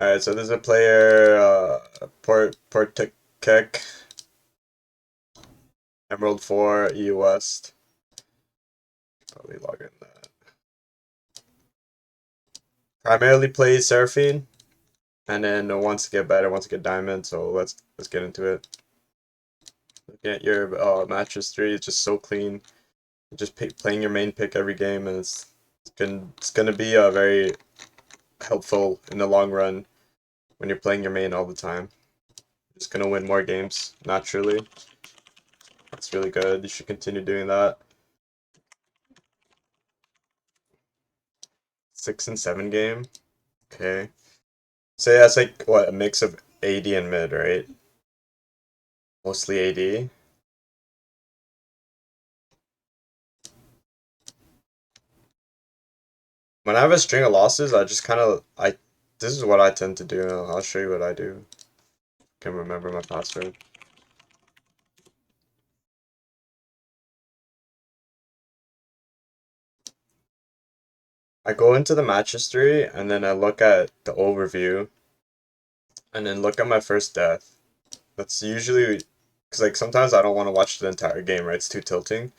Alright, so there's a player, Portekek, Emerald 4, EU West. Probably log in that. Primarily plays Seraphine, and then wants to get better, wants to get diamond, so let's get into it. Looking at your match history, it's just so clean. Just playing your main pick every game, and it's gonna be very helpful in the long run when you're playing your main all the time. You're just gonna win more games naturally. That's really good. You should continue doing that. 6 and 7 game. Okay. So yeah, it's like what, a mix of AD and mid, right? Mostly AD. When I have a string of losses, I just kind of this is what I tend to do. I'll show you what I do. Can't remember my password. I go into the match history and then I look at the overview and then look at my first death. That's usually because like sometimes I don't want to watch the entire game, right? It's too tilting.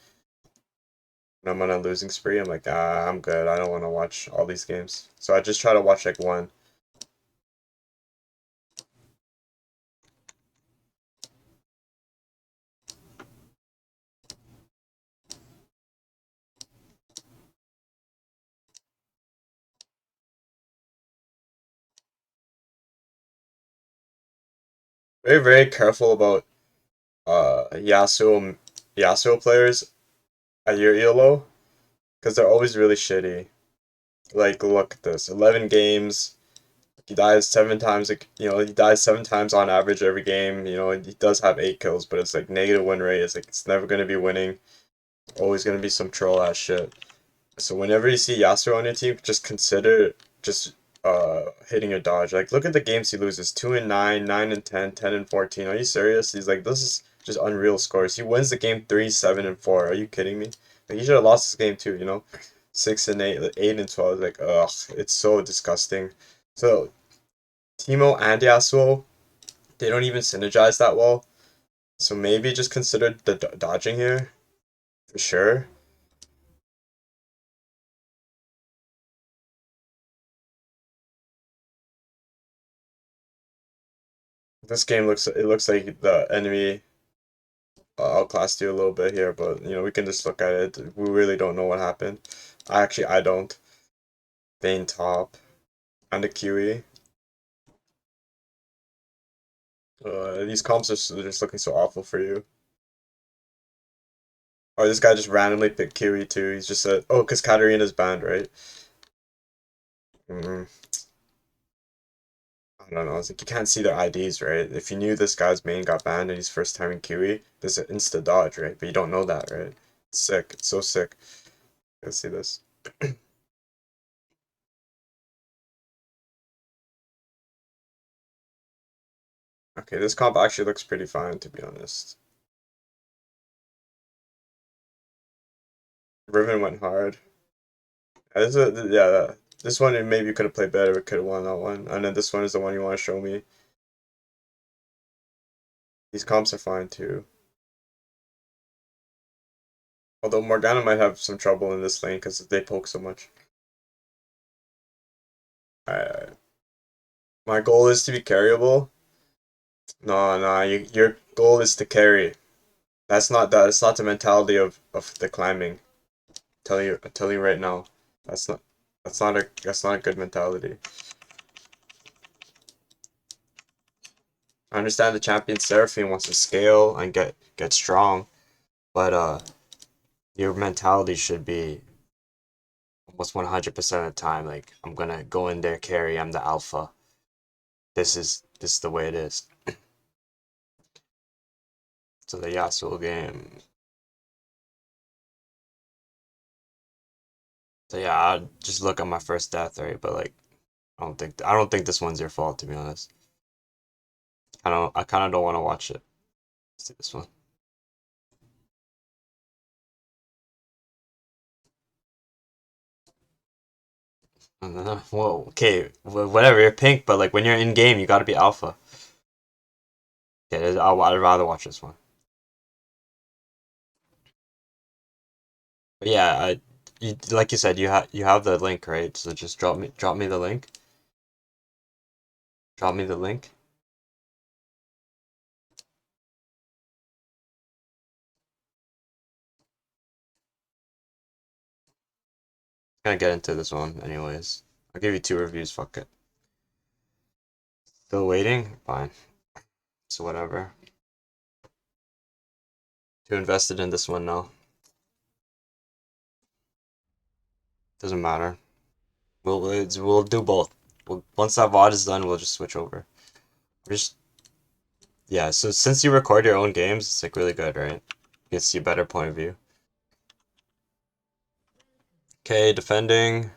When I'm on a losing spree, I'm like, I'm good. I don't want to watch all these games. So I just try to watch like one. Very careful about Yasuo players at your ELO because they're always really shitty. Like look at this, 11 games. He dies 7 times. Like he dies 7 times on average every game. He does have 8 kills, but it's like negative win rate. It's like it's never gonna be winning. Always gonna be some troll ass shit. So whenever you see Yasuo on your team, just consider just hitting a dodge. Like look at the games he loses: 2 and 9, 9 and 10, 10 and 14. Are you serious? He's like this is just unreal scores. He wins the game 3, 7 and 4. Are you kidding me? Like he should have lost this game too. 6 and 8, 8 and 12. Like ugh, it's so disgusting. So Teemo and Yasuo, they don't even synergize that well. So maybe just consider the dodging here for sure. This game looks like the enemy outclassed you a little bit here, but we can just look at it. We really don't know what happened. I don't. Vayne top and a QE. These comps are just looking so awful for you. Or this guy just randomly picked QE too. He's just said, oh, because Katarina's banned, right? Mm, I don't know. It's like you can't see their IDs, right? If you knew this guy's main got banned and he's first time in QE, there's an insta dodge, right? But you don't know that, right? It's sick. It's so sick. Let's see this. Okay, this comp actually looks pretty fine, to be honest. Riven went hard. This one maybe you could have played better. We could have won that one. And then this one is the one you want to show me. These comps are fine too. Although Morgana might have some trouble in this lane because they poke so much. Alright. My goal is to be carryable. No, no, your goal is to carry. That's not that. It's not the mentality of the climbing. I'm telling you right now. That's not that's not a good mentality. I understand the champion Seraphine wants to scale and get strong, but your mentality should be almost 100% of the time like I'm gonna go in there carry. I'm the alpha. This is the way it is. So the Yasuo game. So yeah, I just look at my first death, right? But like I don't think this one's your fault, to be honest. I kind of don't want to watch it. Let's see this one. Well, okay, whatever. You're pink, but like when you're in game, you gotta be alpha. Okay, I'd rather watch this one. But yeah, like you said, you have the link, right? So just drop me the link. Drop me the link. Gonna get into this one anyways. I'll give you two reviews. Fuck it. Still waiting? Fine. So whatever. Too invested in this one now. Doesn't matter. We'll do both. Once that VOD is done, we'll just switch over. We're just Yeah. So since you record your own games, it's like really good, right? You can see a better point of view. Okay, defending.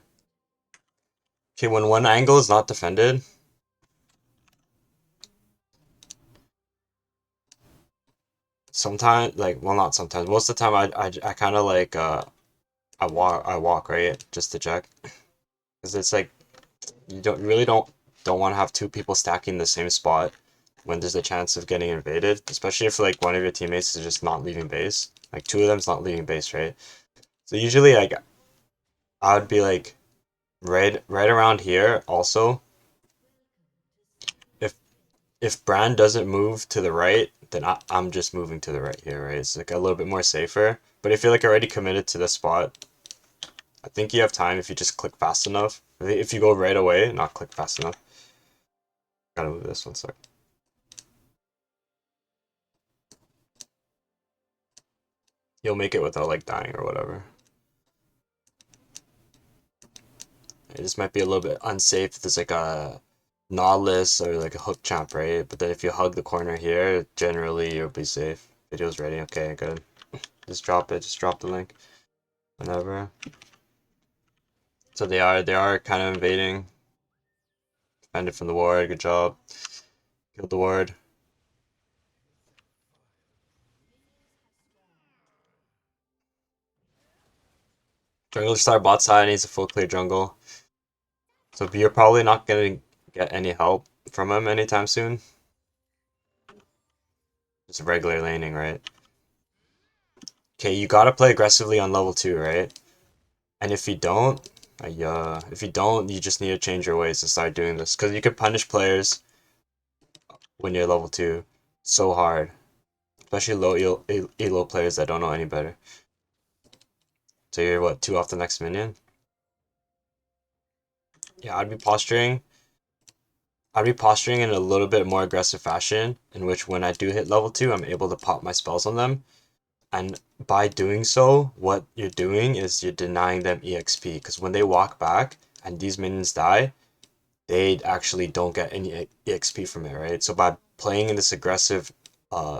Okay, when one angle is not defended, sometimes like well not sometimes most of the time I kind of like I walk right just to check because it's like you don't want to have two people stacking the same spot when there's a chance of getting invaded, especially if like one of your teammates is just not leaving base, like two of them's not leaving base, right? So usually like I would be like right around here also. If if Brand doesn't move to the right, then I'm just moving to the right here, right? It's like a little bit more safer. But if you're like already committed to the spot, I think you have time if you just click fast enough. If you go right away, not click fast enough. Gotta move this one sec. You'll make it without like dying or whatever. This might be a little bit unsafe if there's like a Nautilus or like a hook champ, right? But then if you hug the corner here, generally you'll be safe. Video's ready. Okay, good. Just drop it. Just drop the link. Whenever. So they are kind of invading. Defended from the ward. Good job. Killed the ward. Jungle star bot side needs a full clear jungle. So you're probably not gonna get any help from him anytime soon. Just regular laning, right? Okay, you gotta play aggressively on level 2, right? And if you don't, you just need to change your ways and start doing this. Because you could punish players when you're level 2 so hard. Especially elo players that don't know any better. So you're what, 2 off the next minion? Yeah, I'd be posturing in a little bit more aggressive fashion, in which when I do hit level 2, I'm able to pop my spells on them. And by doing so, what you're doing is you're denying them EXP. Because when they walk back and these minions die, they actually don't get any EXP from it, right? So by playing in this aggressive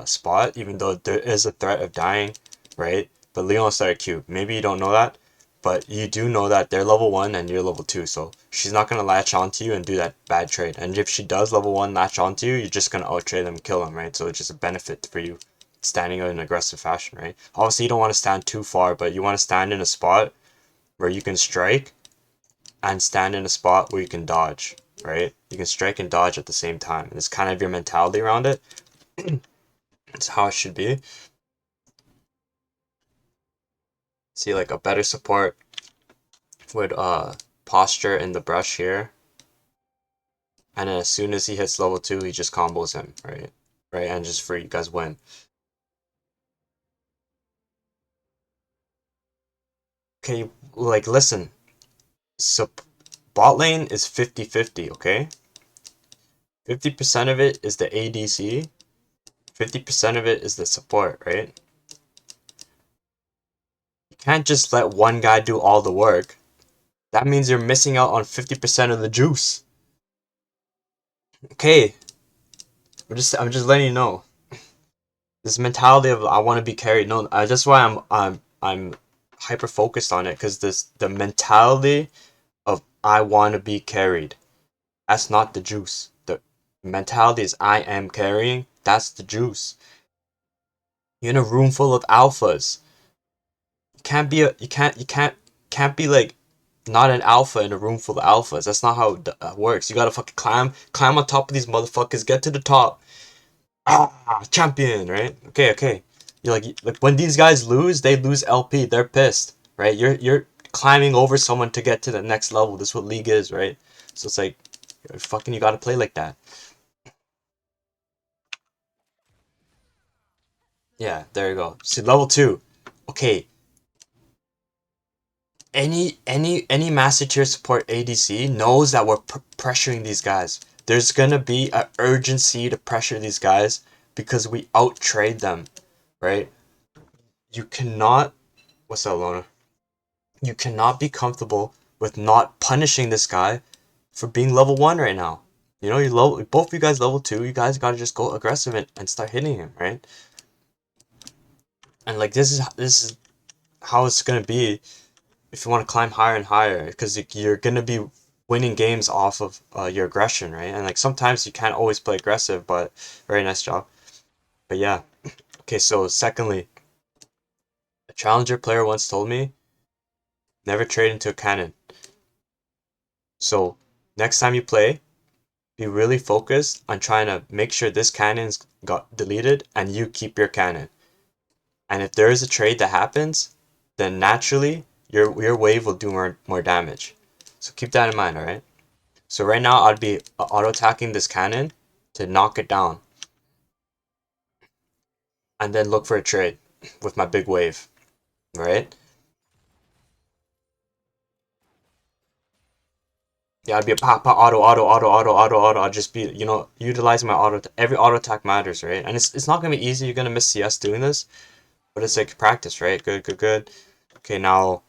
spot, even though there is a threat of dying, right? But Leon started cube. Maybe you don't know that, but you do know that they're level 1 and you're level 2, so she's not going to latch onto you and do that bad trade. And if she does level 1 latch onto you, you're just going to out trade them, kill them, right? So it's just a benefit for you standing out in aggressive fashion, right? Obviously, you don't want to stand too far, but you want to stand in a spot where you can strike and stand in a spot where you can dodge, right? You can strike and dodge at the same time. And it's kind of your mentality around it. It's how it should be. See, like a better support would posture in the brush here. And then as soon as he hits level 2, he just combos him, right? Right, and just for you guys win. Okay, like listen. So bot lane is 50-50, okay? 50% of it is the ADC, 50% of it is the support, right? You can't just let one guy do all the work. That means you're missing out on 50% of the juice. Okay, I'm just letting you know. This mentality of I want to be carried. No, that's why I'm hyper focused on it because this the mentality of I want to be carried. That's not the juice. The mentality is I am carrying. That's the juice. You're in a room full of alphas. You can't be like not an alpha in a room full of alphas. That's not how it works. You gotta fucking climb on top of these motherfuckers, get to the top. Ah, champion, right? Okay, okay. You're like when these guys lose, they lose LP. They're pissed, right? You're climbing over someone to get to the next level. This is what League is, right? So it's like, fucking, you gotta play like that. Yeah, there you go. See, level 2. Okay, any master tier support ADC knows that we're pressuring these guys. There's gonna be an urgency to pressure these guys because we out trade them, right? You cannot. What's that, Lona? You cannot be comfortable with not punishing this guy for being level 1 right now. You know, you level, both of you guys level 2. You guys gotta just go aggressive and start hitting him, right? And like this is how it's gonna be if you want to climb higher and higher, because you're gonna be winning games off of your aggression, right? And like sometimes you can't always play aggressive, but very nice job. But yeah, okay. So secondly, a challenger player once told me never trade into a cannon. So next time you play, be really focused on trying to make sure this cannon's got deleted and you keep your cannon. And if there is a trade that happens, then naturally your wave will do more damage. So keep that in mind, alright? So right now I'd be auto-attacking this cannon to knock it down. And then look for a trade with my big wave. Right? Yeah, I'd be a pop, pop, auto. I'd just be, utilizing my auto. Every auto attack matters, right? And it's not gonna be easy. You're gonna miss CS doing this, but it's like practice, right? Good, good, good. Okay, now,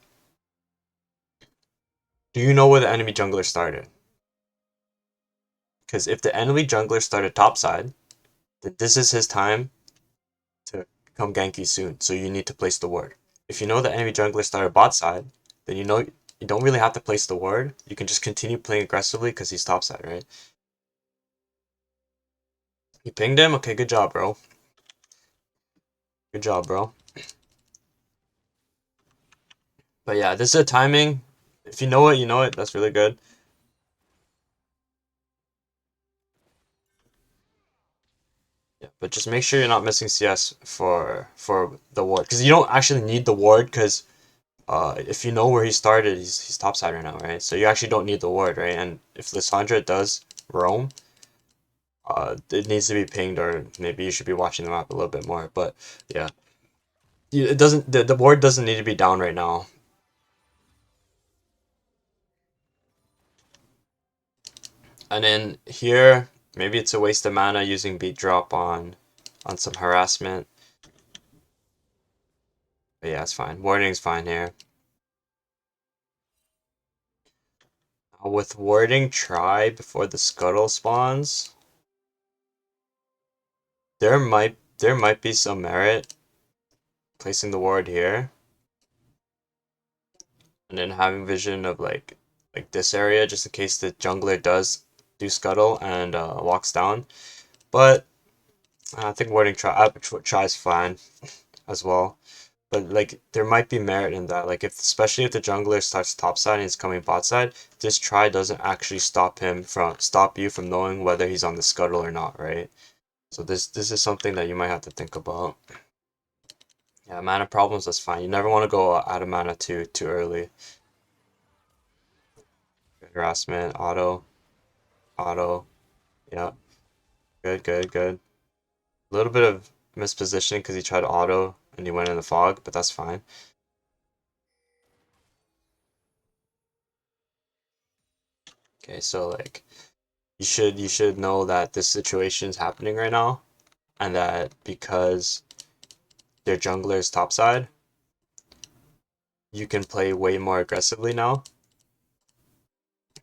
do you know where the enemy jungler started? Because if the enemy jungler started topside, then this is his time to come gank you soon. So you need to place the ward. If you know the enemy jungler started bot side, then you know you don't really have to place the ward. You can just continue playing aggressively because he's topside, right? You pinged him? Okay, good job, bro. Good job, bro. But yeah, this is a timing. If you know it, you know it. That's really good. Yeah, but just make sure you're not missing CS for the ward, because you don't actually need the ward. Because if you know where he started, he's topside right now, right? So you actually don't need the ward, right? And if Lissandra does roam, it needs to be pinged, or maybe you should be watching the map a little bit more. But yeah, it doesn't. The ward doesn't need to be down right now. And then here, maybe it's a waste of mana using beat drop on some harassment. But yeah, it's fine. Warding's fine here. With warding, try before the scuttle spawns. There might be some merit placing the ward here, and then having vision of like this area just in case the jungler does do scuttle and walks down. But I think warding tries fine as well. But like there might be merit in that. Like if especially if the jungler starts topside and he's coming bot side, this try doesn't actually stop you from knowing whether he's on the scuttle or not, right? So this is something that you might have to think about. Yeah, mana problems, that's fine. You never want to go out of mana too early. Harassment, auto. Yeah, good, good, good. A little bit of mispositioning because he tried auto and he went in the fog, but that's fine. Okay, so like you should know that this situation is happening right now, and that because their jungler is topside, you can play way more aggressively now.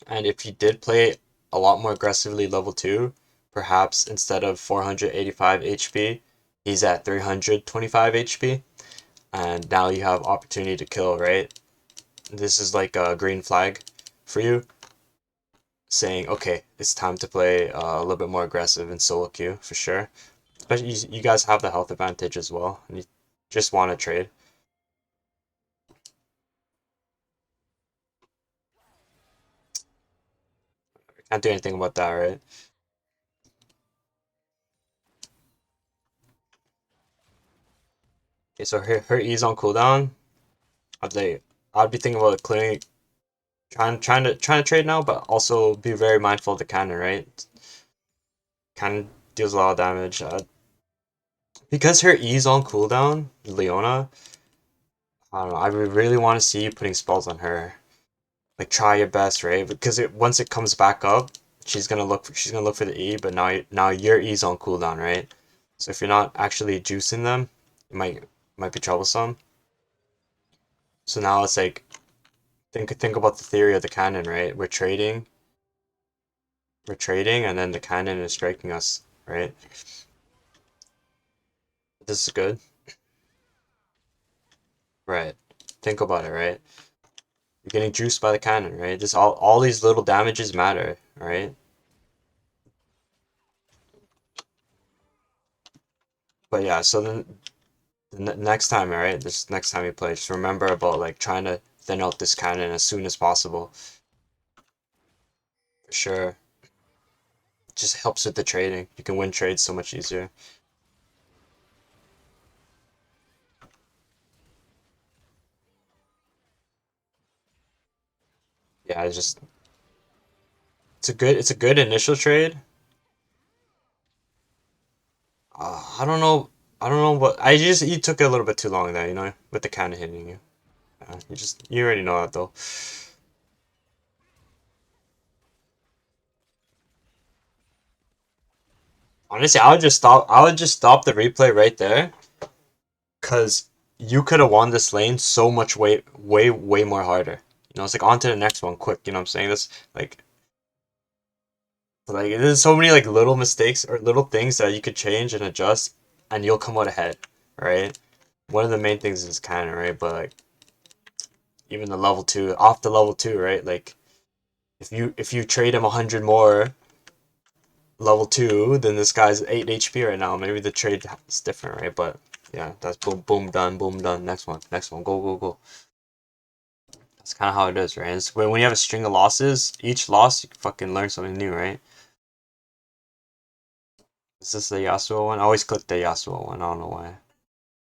And if you did play a lot more aggressively level 2, perhaps instead of 485 HP, he's at 325 HP, and now you have opportunity to kill, right? This is like a green flag for you, saying, okay, it's time to play a little bit more aggressive in solo queue, for sure. Especially you guys have the health advantage as well, and you just want to trade. Can't do anything about that, right? Okay, so her E's on cooldown. I'd like I'd be thinking about clearing, trying to trade now, but also be very mindful of the cannon, right? Cannon deals a lot of damage. Because her E's on cooldown, Leona. I don't know. I would really want to see you putting spells on her. Like try your best, right? Because once it comes back up, she's gonna look for the E, but now your E's on cooldown, right? So if you're not actually juicing them, it might be troublesome. So now it's like think about the theory of the cannon, right? We're trading, and then the cannon is striking us, right? This is good, right? Think about it, right? You're getting juiced by the cannon, right? Just all these little damages matter, right? But yeah, so then the next time, right? This next time you play, just remember about like trying to thin out this cannon as soon as possible. For sure. It just helps with the trading. You can win trades so much easier. Yeah, it's a good initial trade. I don't know. I don't know what you took it a little bit too long there, with the cannon hitting you. You already know that though. Honestly, I would just stop the replay right there, cause you could have won this lane so much way way way more harder. It's like on to the next one quick, you know what I'm saying? This like there's so many like little mistakes or little things that you could change and adjust and you'll come out ahead, right? One of the main things is cannon, right? But like even the level two, off the level two, right? Like if you trade him 100 more level two, then this guy's 8 HP right now. Maybe the trade is different, right? But yeah, that's boom, boom, done, boom, done. Next one, go, go, go. That's kind of how it is, right? It's when you have a string of losses, each loss you can fucking learn something new, right? Is this the Yasuo one? I always click the Yasuo one. I don't know why.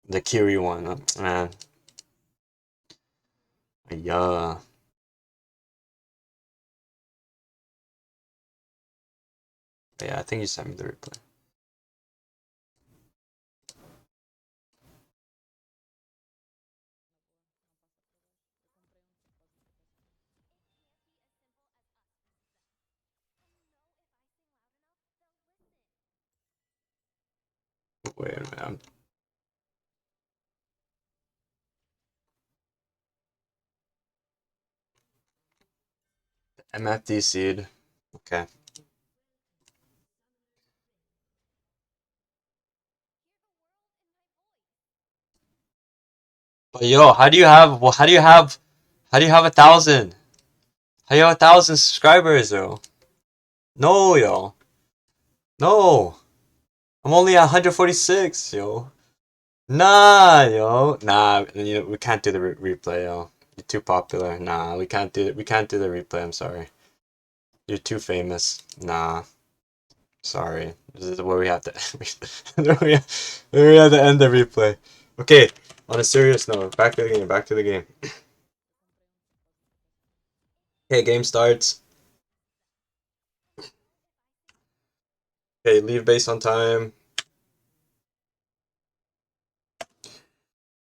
The Kiri one, man. Yeah. Yeah, I think you sent me the replay. Wait a minute. MFD seed. Okay. But yo, how do you have 1,000? How do you have 1,000 subscribers, though? No, yo. No. I'm only at 146, yo. Nah, yo. Nah, we can't do the replay, yo. You're too popular. Nah, we can't do the replay. I'm sorry. You're too famous. Nah, sorry. This is where we have to where we have to end the replay. Okay, on a serious note, back to the game, back to the game. Okay, game starts. Okay, leave base on time.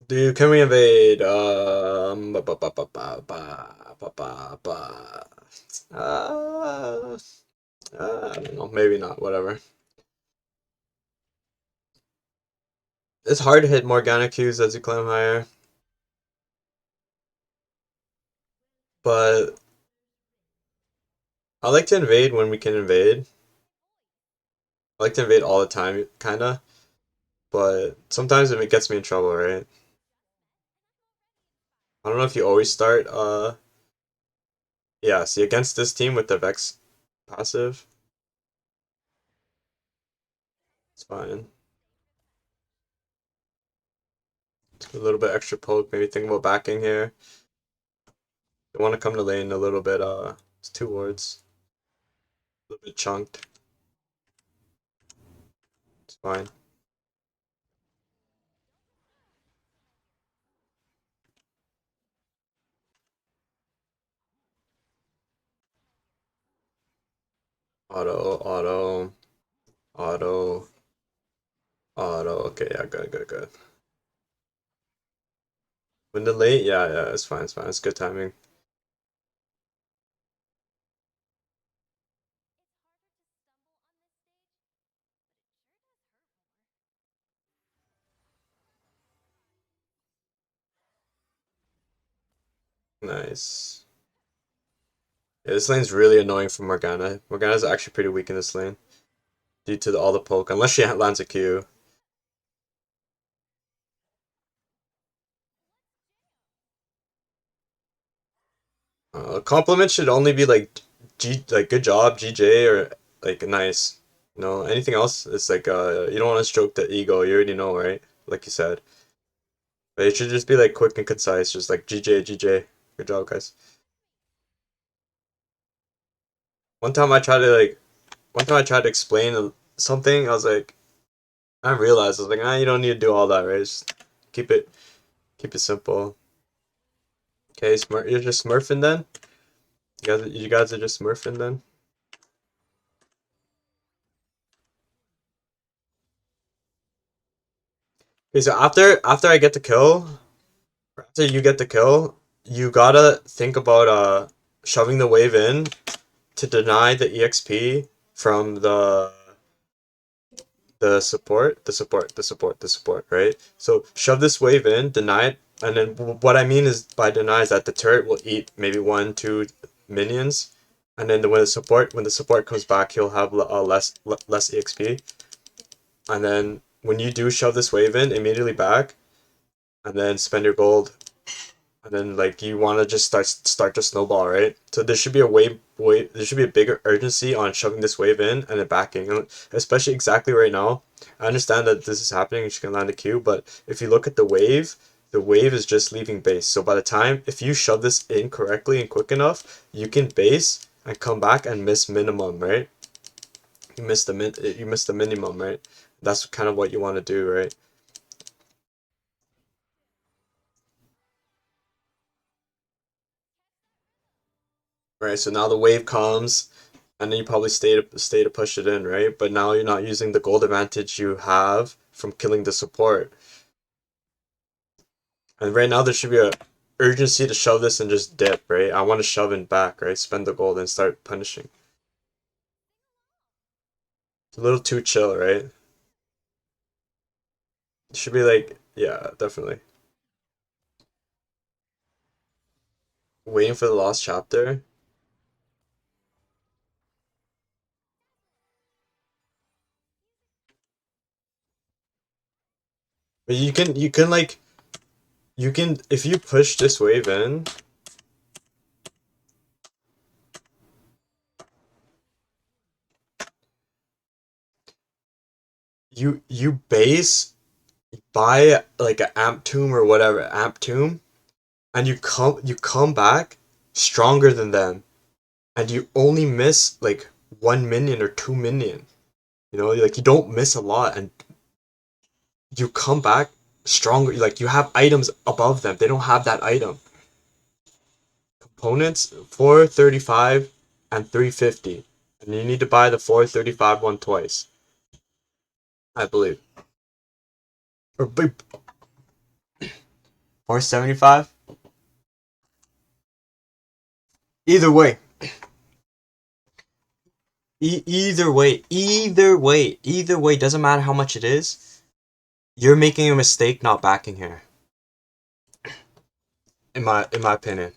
Can we invade? Uh, I don't know. Maybe not. Whatever. It's hard to hit Morgana Qs as you climb higher, but I like to invade when we can invade. I like to invade all the time, kinda, but sometimes it gets me in trouble, right? I don't know if you always start. Yeah. See, against this team with the Vex passive, it's fine. A little bit extra poke. Maybe think about backing here. They want to come to lane a little bit. It's two wards. A little bit chunked. It's fine. Auto, auto, auto, auto. Okay, yeah, good, good, good. When the late, yeah, yeah, it's fine, it's fine. It's good timing. Nice. Yeah, this lane's really annoying for Morgana. Morgana's actually pretty weak in this lane due to all the poke, unless she lands a Q. Compliment should only be like like good job, GJ, or like nice. Anything else, it's like you don't want to stroke the ego. You already know, right? Like you said. But it should just be like quick and concise, just like GJ, GJ. Good job, guys. One time I tried to like, one time I tried to explain something. I was like, I realized I was like, you don't need to do all that, right? Just keep it, keep it simple. Okay, you're just smurfing then. You guys are just smurfing then. Okay, so after I get the kill, after you get the kill, you gotta think about shoving the wave in to deny the EXP from the support, right? So shove this wave in, deny it, and then what I mean is by deny is that the turret will eat maybe 1, 2 minions, and then when the support comes back, he'll have less EXP, and then when you do shove this wave in, immediately back, and then spend your gold, and then like you want to just start to snowball, right? So there should be there should be a bigger urgency on shoving this wave in and then backing, and especially exactly right now. I understand that this is happening and she can land a Q, but if you look at the wave is just leaving base. So by the time if you shove this in correctly and quick enough, you can base and come back and miss minimum, right? You miss the minimum, right? That's kind of what you want to do, right? Right, so now the wave comes, and then you probably stay to push it in, right? But now you're not using the gold advantage you have from killing the support. And right now there should be a urgency to shove this and just dip, right? I want to shove in back, right? Spend the gold and start punishing. It's a little too chill, right? It should be like, yeah, definitely. Waiting for the lost chapter. But you can like if you push this wave in, you base buy like an amp tomb or whatever, amp tomb, and you come back stronger than them, and you only miss like 1 minion or 2 minion. Like you don't miss a lot, and you come back stronger. Like you have items above them. They don't have that item. Components 435 and 350, and you need to buy the 435 one twice, I believe. Or 475. Either way, either way, doesn't matter how much it is. You're making a mistake not backing here. In my opinion.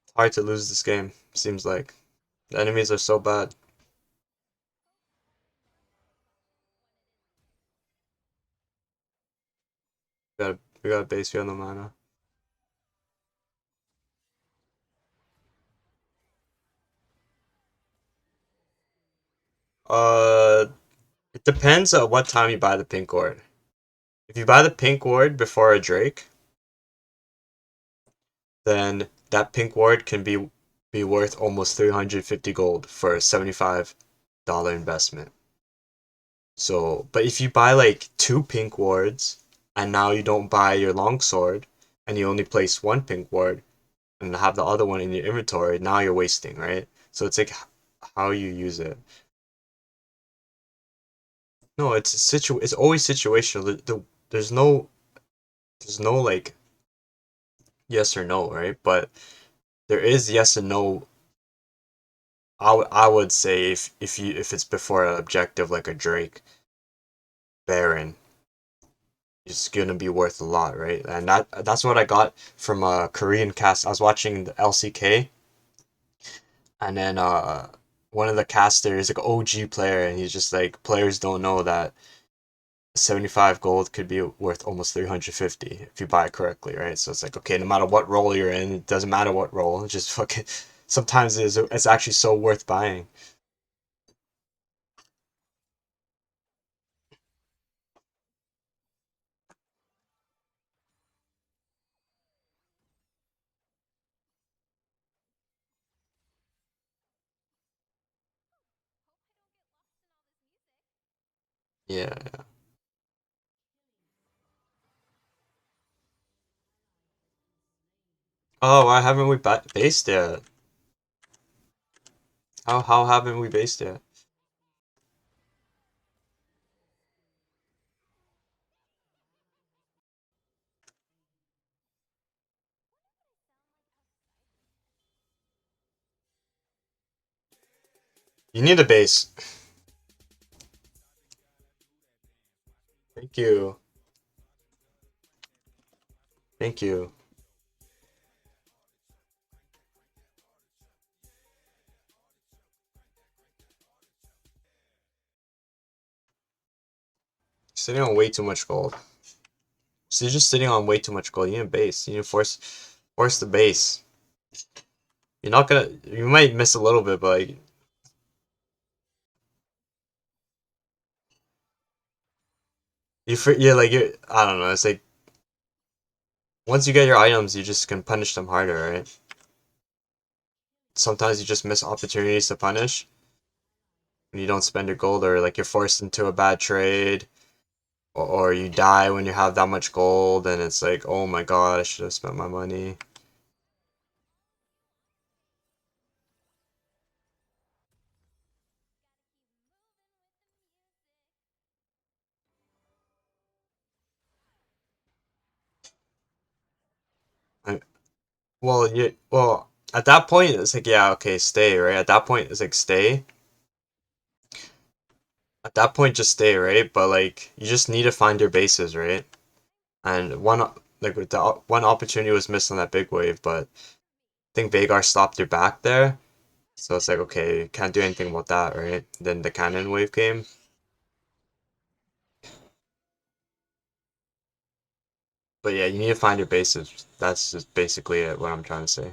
It's hard to lose this game, seems like. The enemies are so bad. We got a base, we have no mana. It depends on what time you buy the pink ward. If you buy the pink ward before a Drake, then that pink ward can be worth almost 350 gold for a $75 investment. So, but if you buy like two pink wards and now you don't buy your longsword and you only place one pink ward and have the other one in your inventory, now you're wasting, right? So it's like how you use it. No, it's always situational. There's no like yes or no, right? But there is yes and no. I would say if it's before an objective like a Drake Baron, it's gonna be worth a lot, right? And that's what I got from a Korean cast. I was watching the LCK, and then one of the casters, like OG player, and he's just like players don't know that 75 gold could be worth almost 350 if you buy it correctly, right? So it's like, okay, no matter what role you're in, it doesn't matter what role, just fucking sometimes it's actually so worth buying. Yeah. Oh, why haven't we based yet? How haven't we based yet? You need a base. Thank you. Thank you. Sitting on way too much gold. So you're just sitting on way too much gold. You need a base. You need to force the base. You're not gonna. You might miss a little bit, but like, you're like you're. I don't know. It's like once you get your items, you just can punish them harder, right? Sometimes you just miss opportunities to punish when you don't spend your gold, or like you're forced into a bad trade, or you die when you have that much gold, and it's like, oh my god, I should have spent my money. I, well, at that point, it's like, yeah, okay, stay, right? At that point, it's like, stay. At that point, just stay, right? But like, you just need to find your bases, right? And like, with the one opportunity was missed on that big wave, but I think Vagar stopped your back there. So it's like, okay, can't do anything about that, right? Then the cannon wave came. But yeah, you need to find your bases. That's just basically it, what I'm trying to say.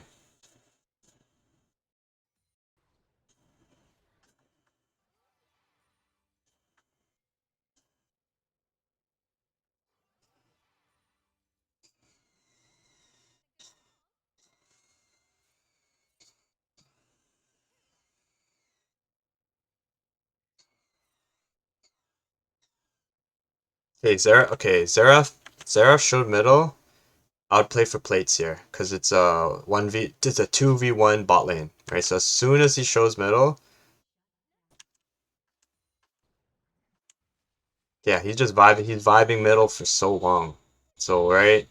Seraph showed middle. I would play for plates here because it's a 2v1 bot lane, right? So as soon as he shows middle, yeah, he's vibing middle for so long. So right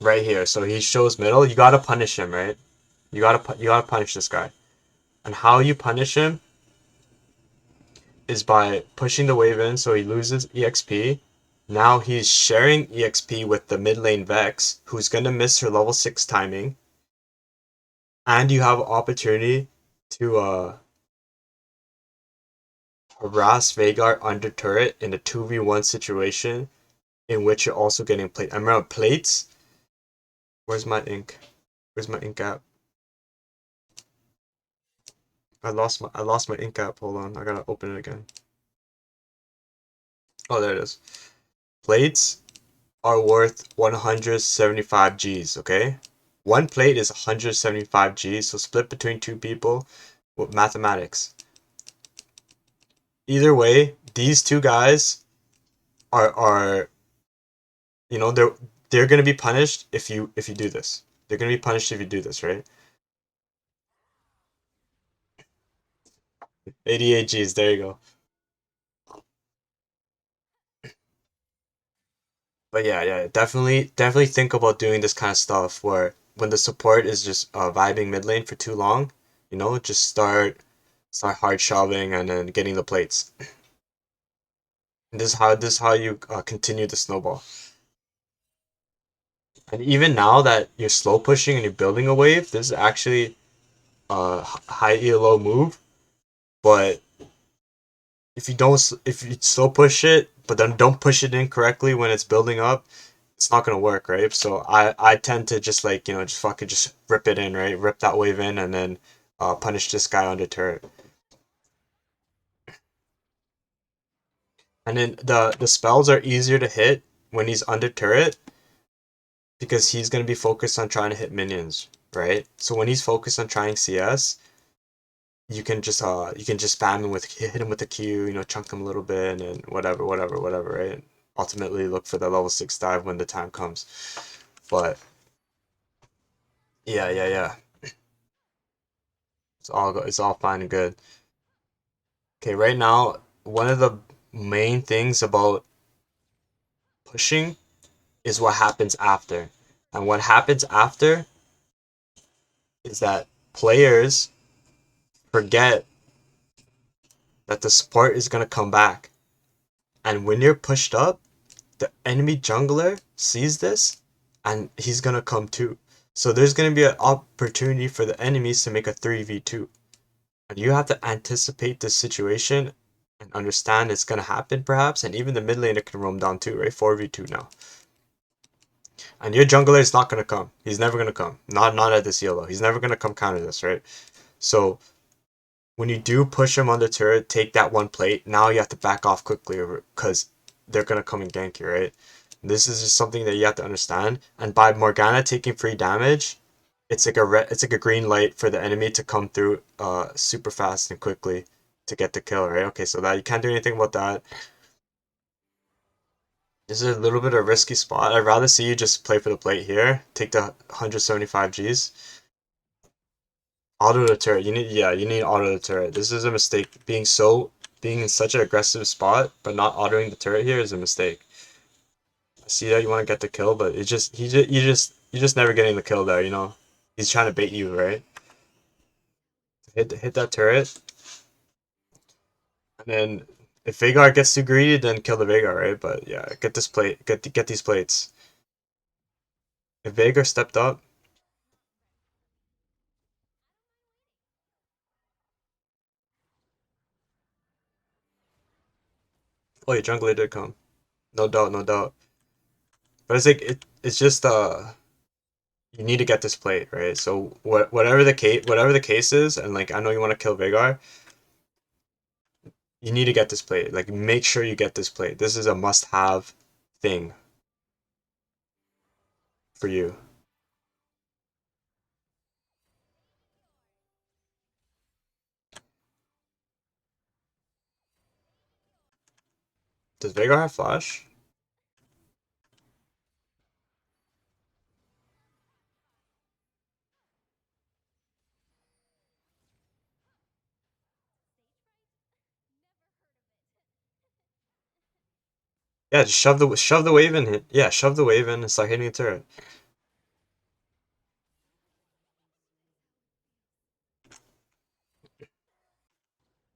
here, so he shows middle, you gotta punish him, right? You gotta punish this guy. And how you punish him is by pushing the wave in so he loses EXP. Now he's sharing EXP with the mid lane Vex, who's gonna miss her level 6 timing, and you have opportunity to harass Vagar under turret in a 2v1 situation in which you're also getting plate. I remember plates. Where's my ink? Where's my ink at? I lost my ink app. Hold on, I gotta open it again. Oh, there it is. Plates are worth 175 Gs, okay? One plate is 175 Gs, so split between two people with mathematics. Either way, these two guys are they're gonna be punished if you do this. They're gonna be punished if you do this, right? 88 Gs, there you go. But yeah, yeah, definitely think about doing this kind of stuff where when the support is just vibing mid lane for too long, just start hard shoving and then getting the plates. And this is how you continue the snowball. And even now that you're slow pushing and you're building a wave, this is actually a high elo move. But if you slow push it, but then don't push it in correctly when it's building up, it's not gonna work, right? So I tend to just like just fucking just rip it in, right? Rip that wave in and then punish this guy under turret. And then the spells are easier to hit when he's under turret because he's gonna be focused on trying to hit minions, right? So when he's focused on trying CS, you can just spam him with hit him with the Q, chunk him a little bit and whatever, whatever, whatever, right? Ultimately look for the level 6 dive when the time comes. But yeah, yeah, yeah. It's all fine and good. Okay, right now, one of the main things about pushing is what happens after. And what happens after is that players forget that the support is going to come back. And when you're pushed up, the enemy jungler sees this and he's going to come too. So there's going to be an opportunity for the enemies to make a 3v2. And you have to anticipate this situation and understand it's going to happen perhaps. And even the mid laner can roam down too, right? 4v2 now. And your jungler is not gonna come. He's never gonna come. Not at this yellow. He's never gonna come counter this, right? So when you do push him on the turret, take that one plate. Now you have to back off quickly because they're gonna come and gank you, right? This is just something that you have to understand. And by Morgana taking free damage, it's like a green light for the enemy to come through super fast and quickly to get the kill, right? Okay, so that you can't do anything about that. This is a little bit of a risky spot. I'd rather see you just play for the plate here. Take the 175 Gs. Auto the turret. You need auto the turret. This is a mistake. Being in such an aggressive spot, but not autoing the turret here is a mistake. I see that you want to get the kill, but it just you just never getting the kill there. He's trying to bait you, right? Hit that turret, and then if Veigar gets too greedy, then kill the Veigar, right? But yeah, get this plate. Get these plates. If Veigar stepped up, oh, your jungler did come. No doubt, no doubt. But it's like it's just you need to get this plate, right? So whatever the case is, and like I know you want to kill Veigar, you need to get this plate. Like make sure you get this plate. This is a must-have thing for you. Does Veigar have flash? Yeah, just shove the wave in. Yeah, shove the wave in and start hitting the turret.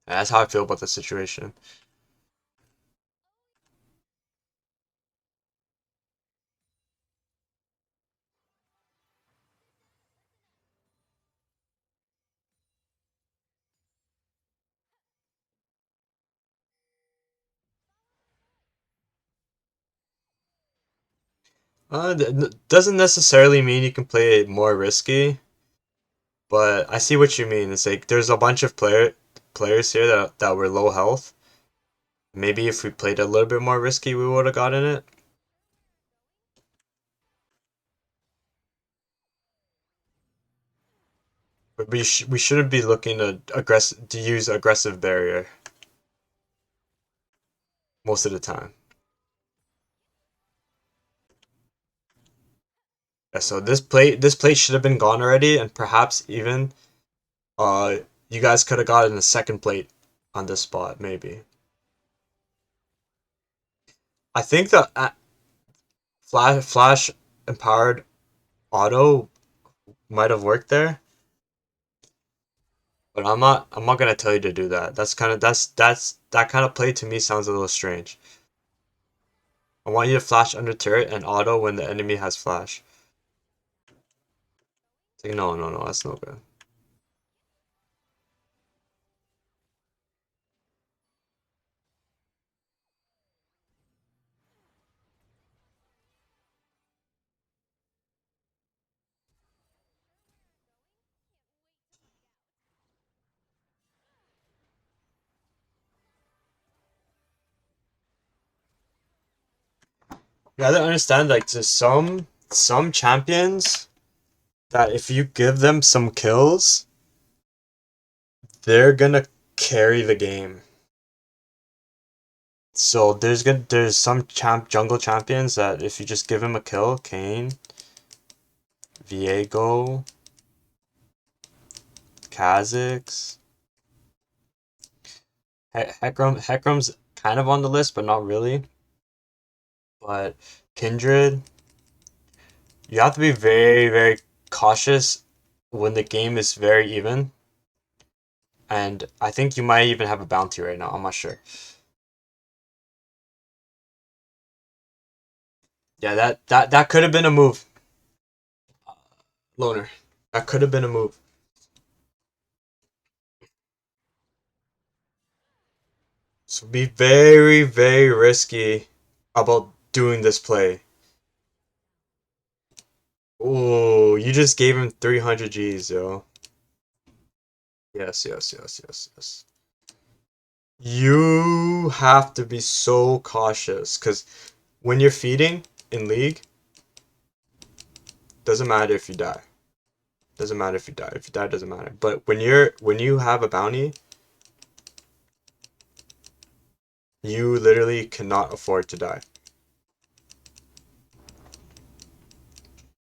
And that's how I feel about the situation. Doesn't necessarily mean you can play it more risky. But I see what you mean. It's like there's a bunch of players here that were low health. Maybe if we played a little bit more risky, we would have gotten it. But we shouldn't be looking to use aggressive barrier most of the time. Yeah, so this plate should have been gone already, and perhaps even you guys could have gotten a second plate on this spot maybe. I think the flash empowered auto might have worked there, but I'm not gonna tell you to do that. That kind of play to me sounds a little strange. I want you to flash under turret and auto when the enemy has flash. It's like, no, no, no, that's no good. You gotta understand, like, to some champions that if you give them some kills, they're gonna carry the game. So there's some jungle champions that if you just give him a kill, Kane, Viego, Kha'Zix, Hecarim's kind of on the list, but not really. But Kindred, you have to be very, very cautious when the game is very even. And I think you might even have a bounty right now. I'm not sure. Yeah, that could have been a move, Loner. That could have been a move. So be very, very risky about doing this play. Oh, you just gave him 300 Gs, yo. Yes, yes, yes, yes, yes. You have to be so cautious because when you're feeding in League, doesn't matter if you die. Doesn't matter if you die. If you die, doesn't matter. But when you have a bounty, you literally cannot afford to die.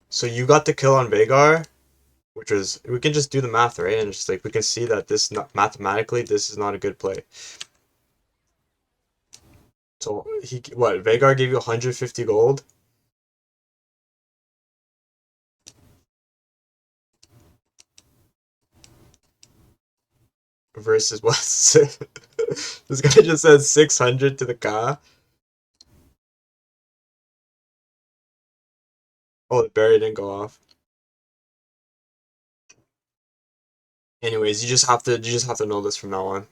So you got the kill on Veigar, which was we can just do the math, right? And just like we can see that this not mathematically this is not a good play. So Veigar gave you 150 gold. Versus what? This guy just said 600 to the car. Oh, the berry didn't go off. Anyways, you just have to know this from now on.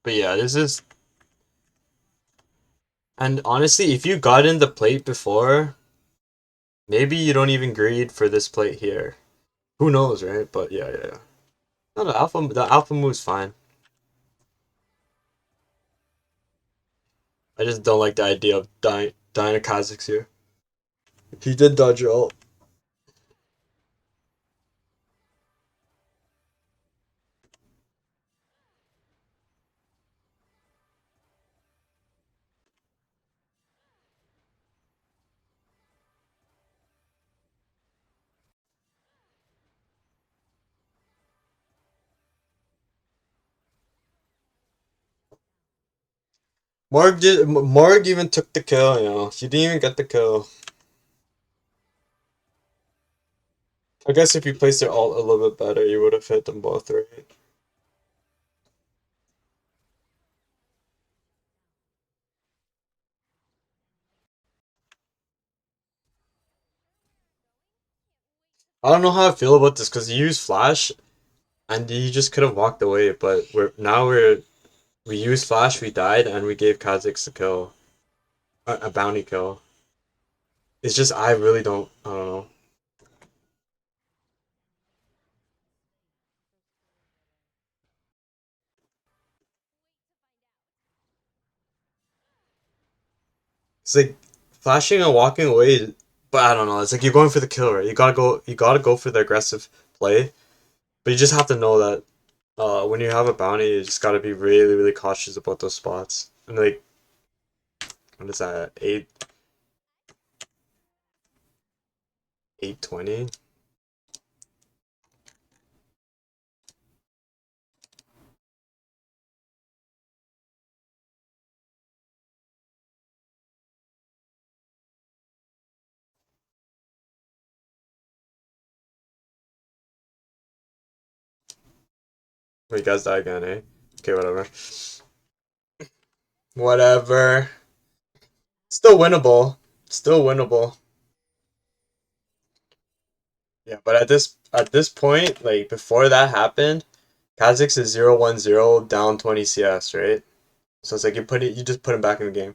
But yeah, this is and honestly, if you got in the plate before, maybe you don't even greed for this plate here. Who knows, right? But yeah, yeah, yeah. No, the alpha move's fine. I just don't like the idea of dying to Kha'Zix here. He did dodge your ult. Morg even took the kill, you know. He didn't even get the kill. I guess if you placed your ult a little bit better, you would have hit them both, right? I don't know how I feel about this because you use flash And you just could have walked away, but we used flash, we died, and we gave Kha'Zix a kill, a bounty kill. It's just I really I don't know. It's like flashing and walking away, but I don't know. It's like you're going for the kill, right? You gotta go for the aggressive play, but you just have to know that when you have a bounty, you just gotta be really, really cautious about those spots. And like, what is that? 820. Wait, you guys die again, eh? Okay, whatever. Whatever. Still winnable. Still winnable. Yeah, but at this point, like before that happened, Kha'Zix is 0-1-0 down 20 CS, right? So it's like you just put him back in the game.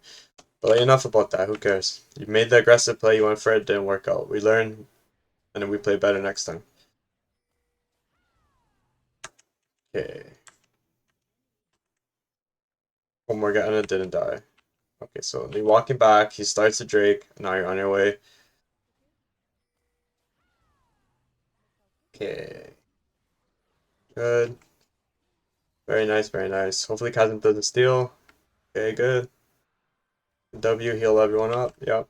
But like, enough about that. Who cares? You made the aggressive play. You went for it. Didn't work out. We learn, and then we play better next time. Okay. One more guy and it didn't die. Okay, so you're walking back. He starts the Drake. Now you're on your way. Okay. Good. Very nice. Very nice. Hopefully Kazim doesn't steal. Okay, good. W heal everyone up. Yep.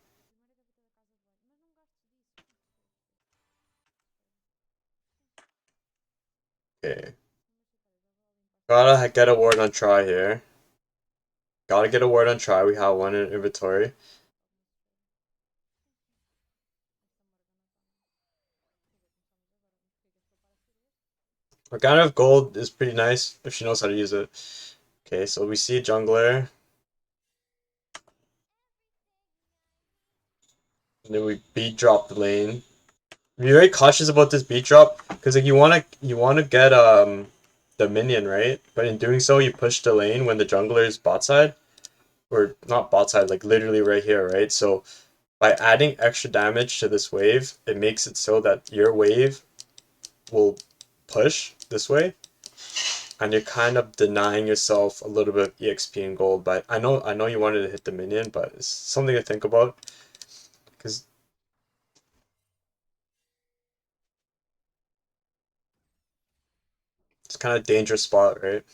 Okay. Gotta get a ward on try here. Gotta get a word on try. We have one in inventory. Organa of Gold is pretty nice if she knows how to use it. Okay, so we see a jungler. And then we beat drop the lane. Be very cautious about this beat drop because like you wanna get the minion, right? But in doing so you push the lane when the jungler is bot side. Or not bot side, like literally right here, right? So by adding extra damage to this wave, it makes it so that your wave will push this way, and you're kind of denying yourself a little bit of EXP and gold. But I know you wanted to hit the minion, but it's something to think about because it's kind of a dangerous spot, right?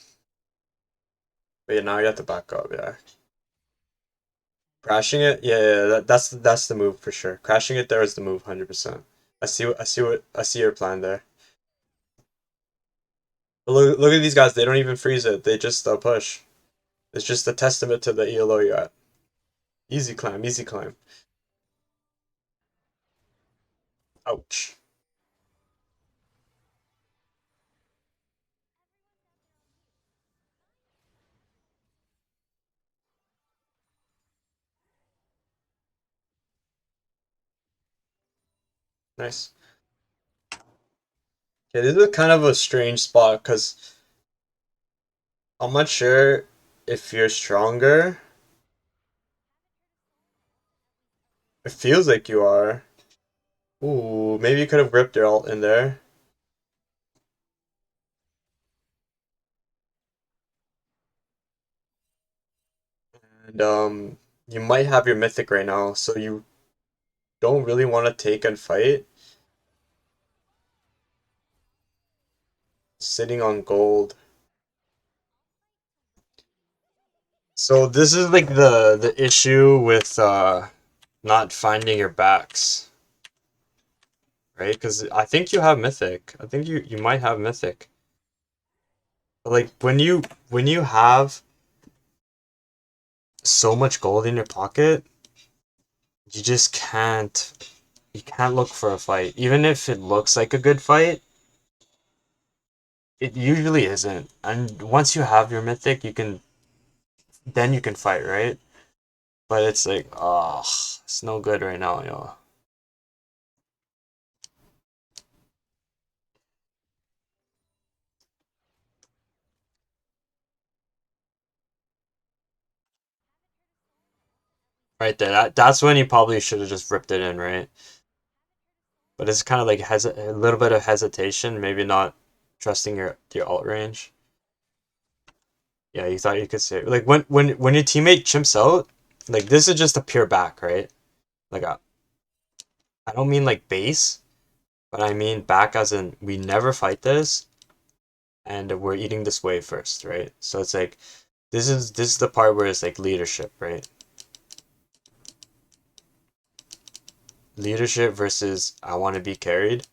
But yeah, now you have to back up. Yeah, crashing it. Yeah, yeah, that's the move for sure. Crashing it there is the move, 100%. I see your plan there. But look at these guys. They don't even freeze it. They just push. It's just a testament to the ELO you got. Easy climb, easy climb. Ouch. Nice. Okay, this is kind of a strange spot because I'm not sure if you're stronger. It feels like you are. Ooh, maybe you could have ripped your ult in there. And you might have your mythic right now, so you don't really want to take and fight. Sitting on gold. So this is like the issue with not finding your backs, right? Because I think you have mythic. I think you might have mythic. But like when you have so much gold in your pocket, you just you can't look for a fight. Even if it looks like a good fight, it usually isn't. And once you have your mythic, you can fight, right? But it's like, oh, it's no good right now, yo. right there. That's when you probably should have just ripped it in, right? But it's kind of like has a little bit of hesitation, maybe not trusting your alt range. Yeah, you thought you could save. Like when your teammate chimps out, like this is just a pure back, right? Like I don't mean like base, but I mean back as in we never fight this, and we're eating this wave first, right? So it's like this is the part where it's like leadership, right? Leadership versus I want to be carried.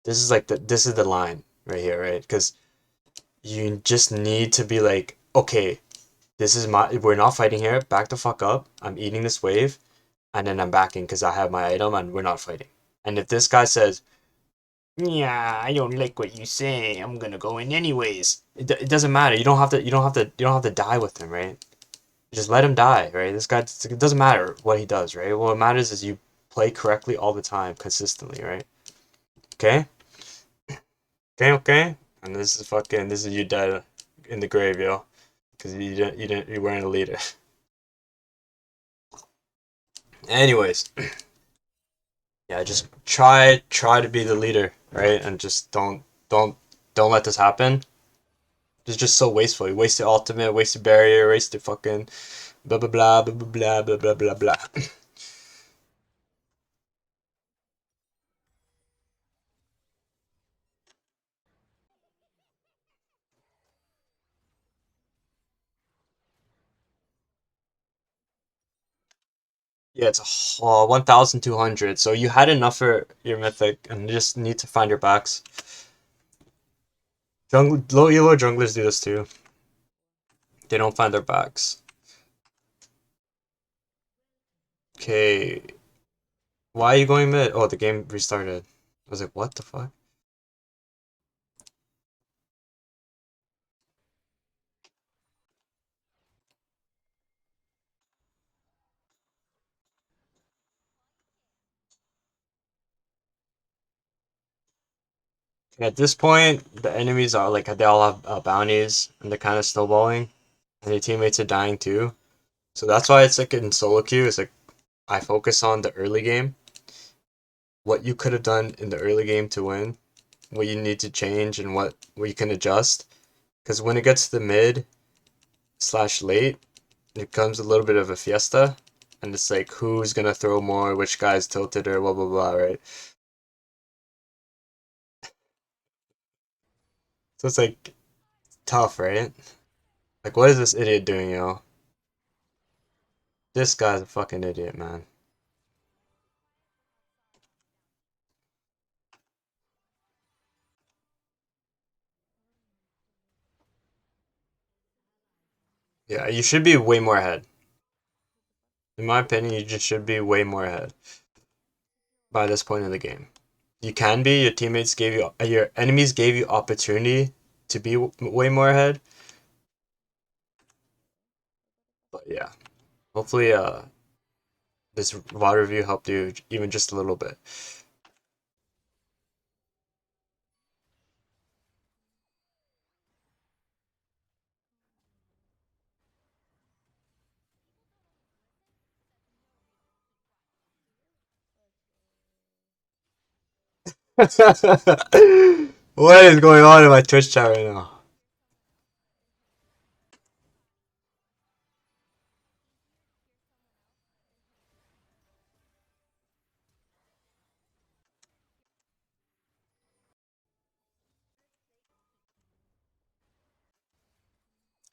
This is like this is the line right here, right? Because you just need to be like, okay, this is we're not fighting here. Back the fuck up. I'm eating this wave, and then I'm backing because I have my item and we're not fighting. And if this guy says, "Yeah, I don't like what you say. I'm gonna go in anyways," it doesn't matter. You don't have to die with him, right? Just let him die, right? This guy, it doesn't matter what he does, right? What matters is you play correctly all the time, consistently, right? Okay, okay, okay. And this is you dead in the grave, yo, because you weren't a leader. Anyways, yeah, just try to be the leader, right? And just don't let this happen. It's just so wasteful. You wasted ultimate, wasted barrier, wasted fucking blah blah blah blah blah blah blah blah blah. Yeah, it's 1,200. So you had enough for your mythic, and you just need to find your backs. Low elo junglers do this too. They don't find their backs. Okay, why are you going mid? Oh, the game restarted. I was like, what the fuck? At this point, the enemies are like they all have bounties, and they're kind of snowballing, and your teammates are dying too. So that's why it's like in solo queue. It's like I focus on the early game, what you could have done in the early game to win, what you need to change, and what you can adjust. Because when it gets to the mid slash late, it becomes a little bit of a fiesta, and it's like who's gonna throw more, which guy's tilted, or blah blah blah, right? So it's like tough, right? Like what is this idiot doing, yo? This guy's a fucking idiot, man. Yeah, you should be way more ahead. In my opinion, you just should be way more ahead by this point in the game. You can be. Your teammates gave you, your enemies gave you opportunity to be way more ahead. But yeah, hopefully, this VOD review helped you even just a little bit. What is going on in my Twitch chat right now?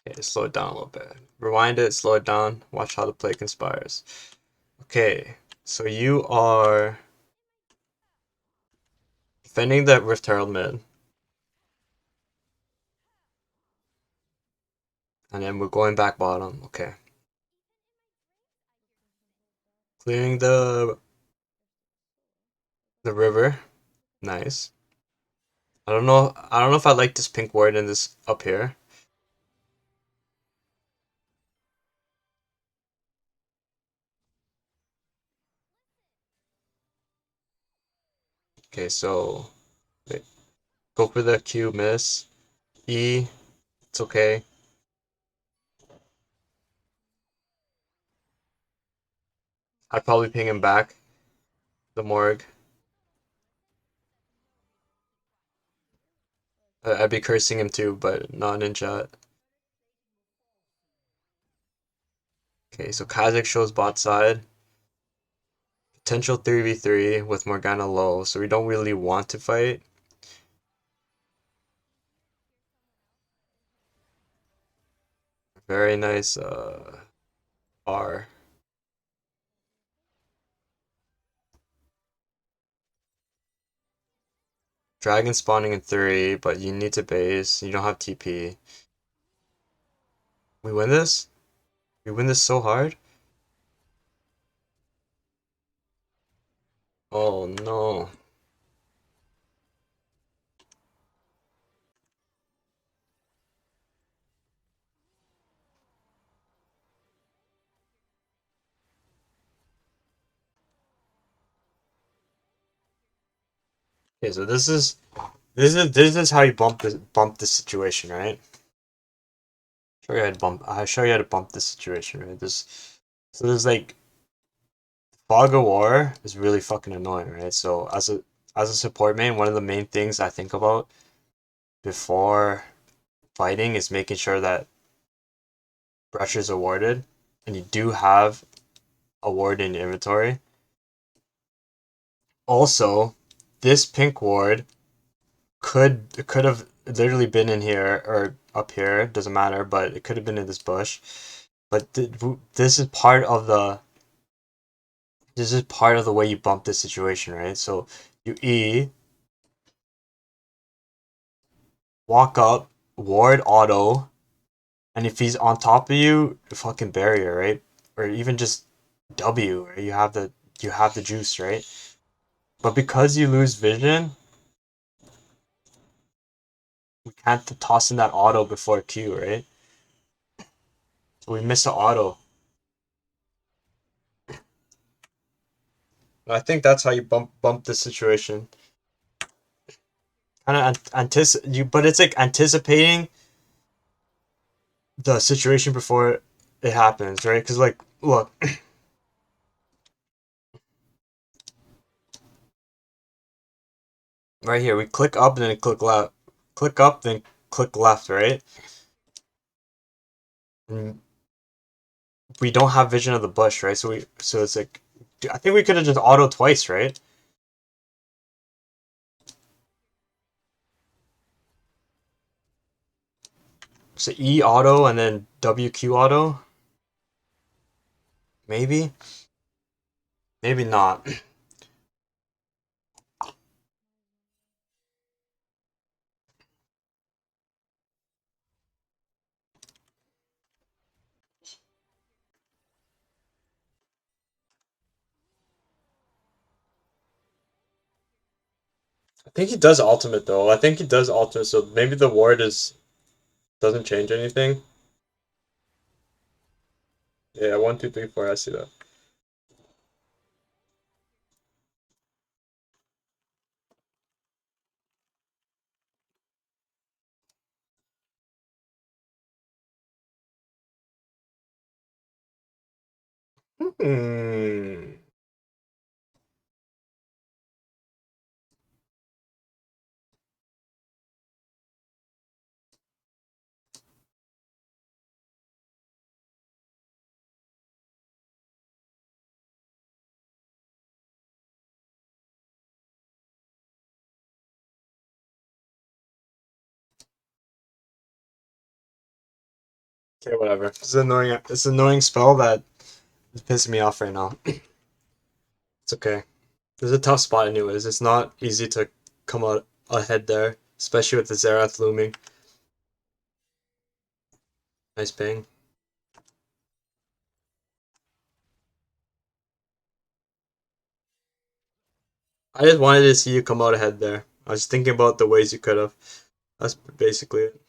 Okay, slow it down a little bit. Rewind it, slow it down. Watch how the play conspires. Okay, so you are defending that Rift Herald mid, and then we're going back bottom. Okay, clearing the river. Nice. I don't know. I don't know if I like this pink ward in this up here. Okay, so wait, go for the Q miss. E, it's okay. I'd probably ping him back, the morgue. I'd be cursing him too, but not in chat. Okay, so Kazakh shows bot side. Potential 3v3 with Morgana low, so we don't really want to fight. Very nice R. Dragon spawning in 3, but you need to base. You don't have TP. We win this? We win this so hard? Oh no. Okay, so this is how you bump this situation, right? I show you how to bump this situation, right? So there's like fog of war is really fucking annoying, right? So as a support main, one of the main things I think about before fighting is making sure that brush is awarded, and you do have a ward in your inventory. Also, this pink ward could have literally been in here or up here, doesn't matter, but it could have been in this bush. But this is part of the way you bump this situation, right? So you E, walk up, ward auto, and if he's on top of you, fucking barrier, right? Or even just W, right? You have the juice, right? But because you lose vision, we can't toss in that auto before Q, right? So we miss the auto. I think that's how you bump the situation. Kind of but it's like anticipating the situation before it happens, right? Because like, look, right here, we click up and then click left, click up then click left, right? And we don't have vision of the bush, right? So it's like, I think we could have just auto twice, right? So E auto and then WQ auto, maybe, maybe not. I think he does ultimate though. I think he does ultimate, so maybe the ward is doesn't change anything. Yeah, 1, 2, 3, 4. I see that. Hmm. Okay, whatever. It's annoying. It's an annoying spell that is pissing me off right now. It's okay. This is a tough spot, anyways. It's not easy to come out ahead there, especially with the Zerath looming. Nice ping. I just wanted to see you come out ahead there. I was thinking about the ways you could have. That's basically it.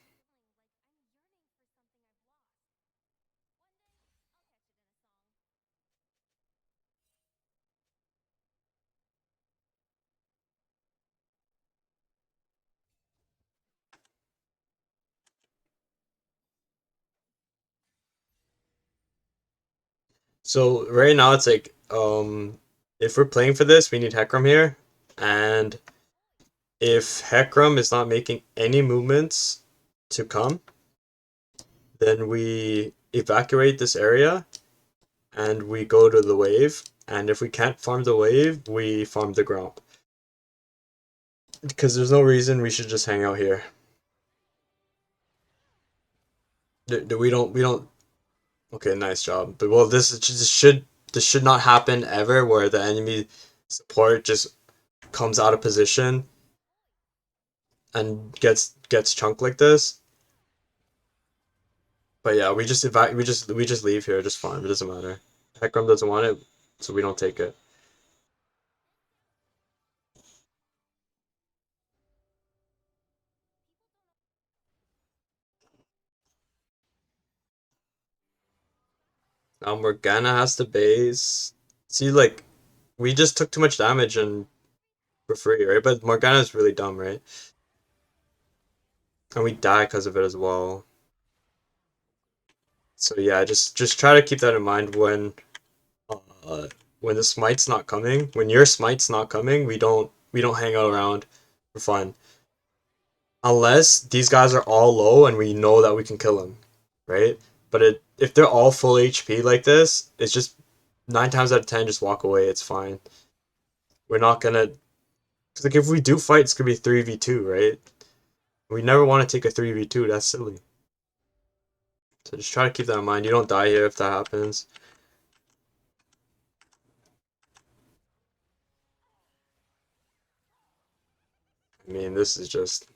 So right now it's like if we're playing for this, we need Hecarim here, and if Hecarim is not making any movements to come, then we evacuate this area and we go to the wave. And if we can't farm the wave, we farm the Gromp. Because there's no reason we should just hang out here. We don't. Okay, nice job. But well, this should not happen ever, where the enemy support just comes out of position and gets chunked like this. But yeah, we just leave here, just farm. It doesn't matter. Hecarim doesn't want it, so we don't take it. Now Morgana has to base. See, like, we just took too much damage and for free, right? But Morgana's really dumb, right? And we die because of it as well. So yeah, just try to keep that in mind when the smite's not coming. When your smite's not coming, we don't hang out around for fun. Unless these guys are all low and we know that we can kill them, right? But if they're all full HP like this, it's just 9 times out of 10 just walk away. It's fine. We're not gonna, cause like if we do fight, it's gonna be 3v2, right? We never want to take a 3v2. That's silly. So just try to keep that in mind. You don't die here if that happens. I mean, this is just.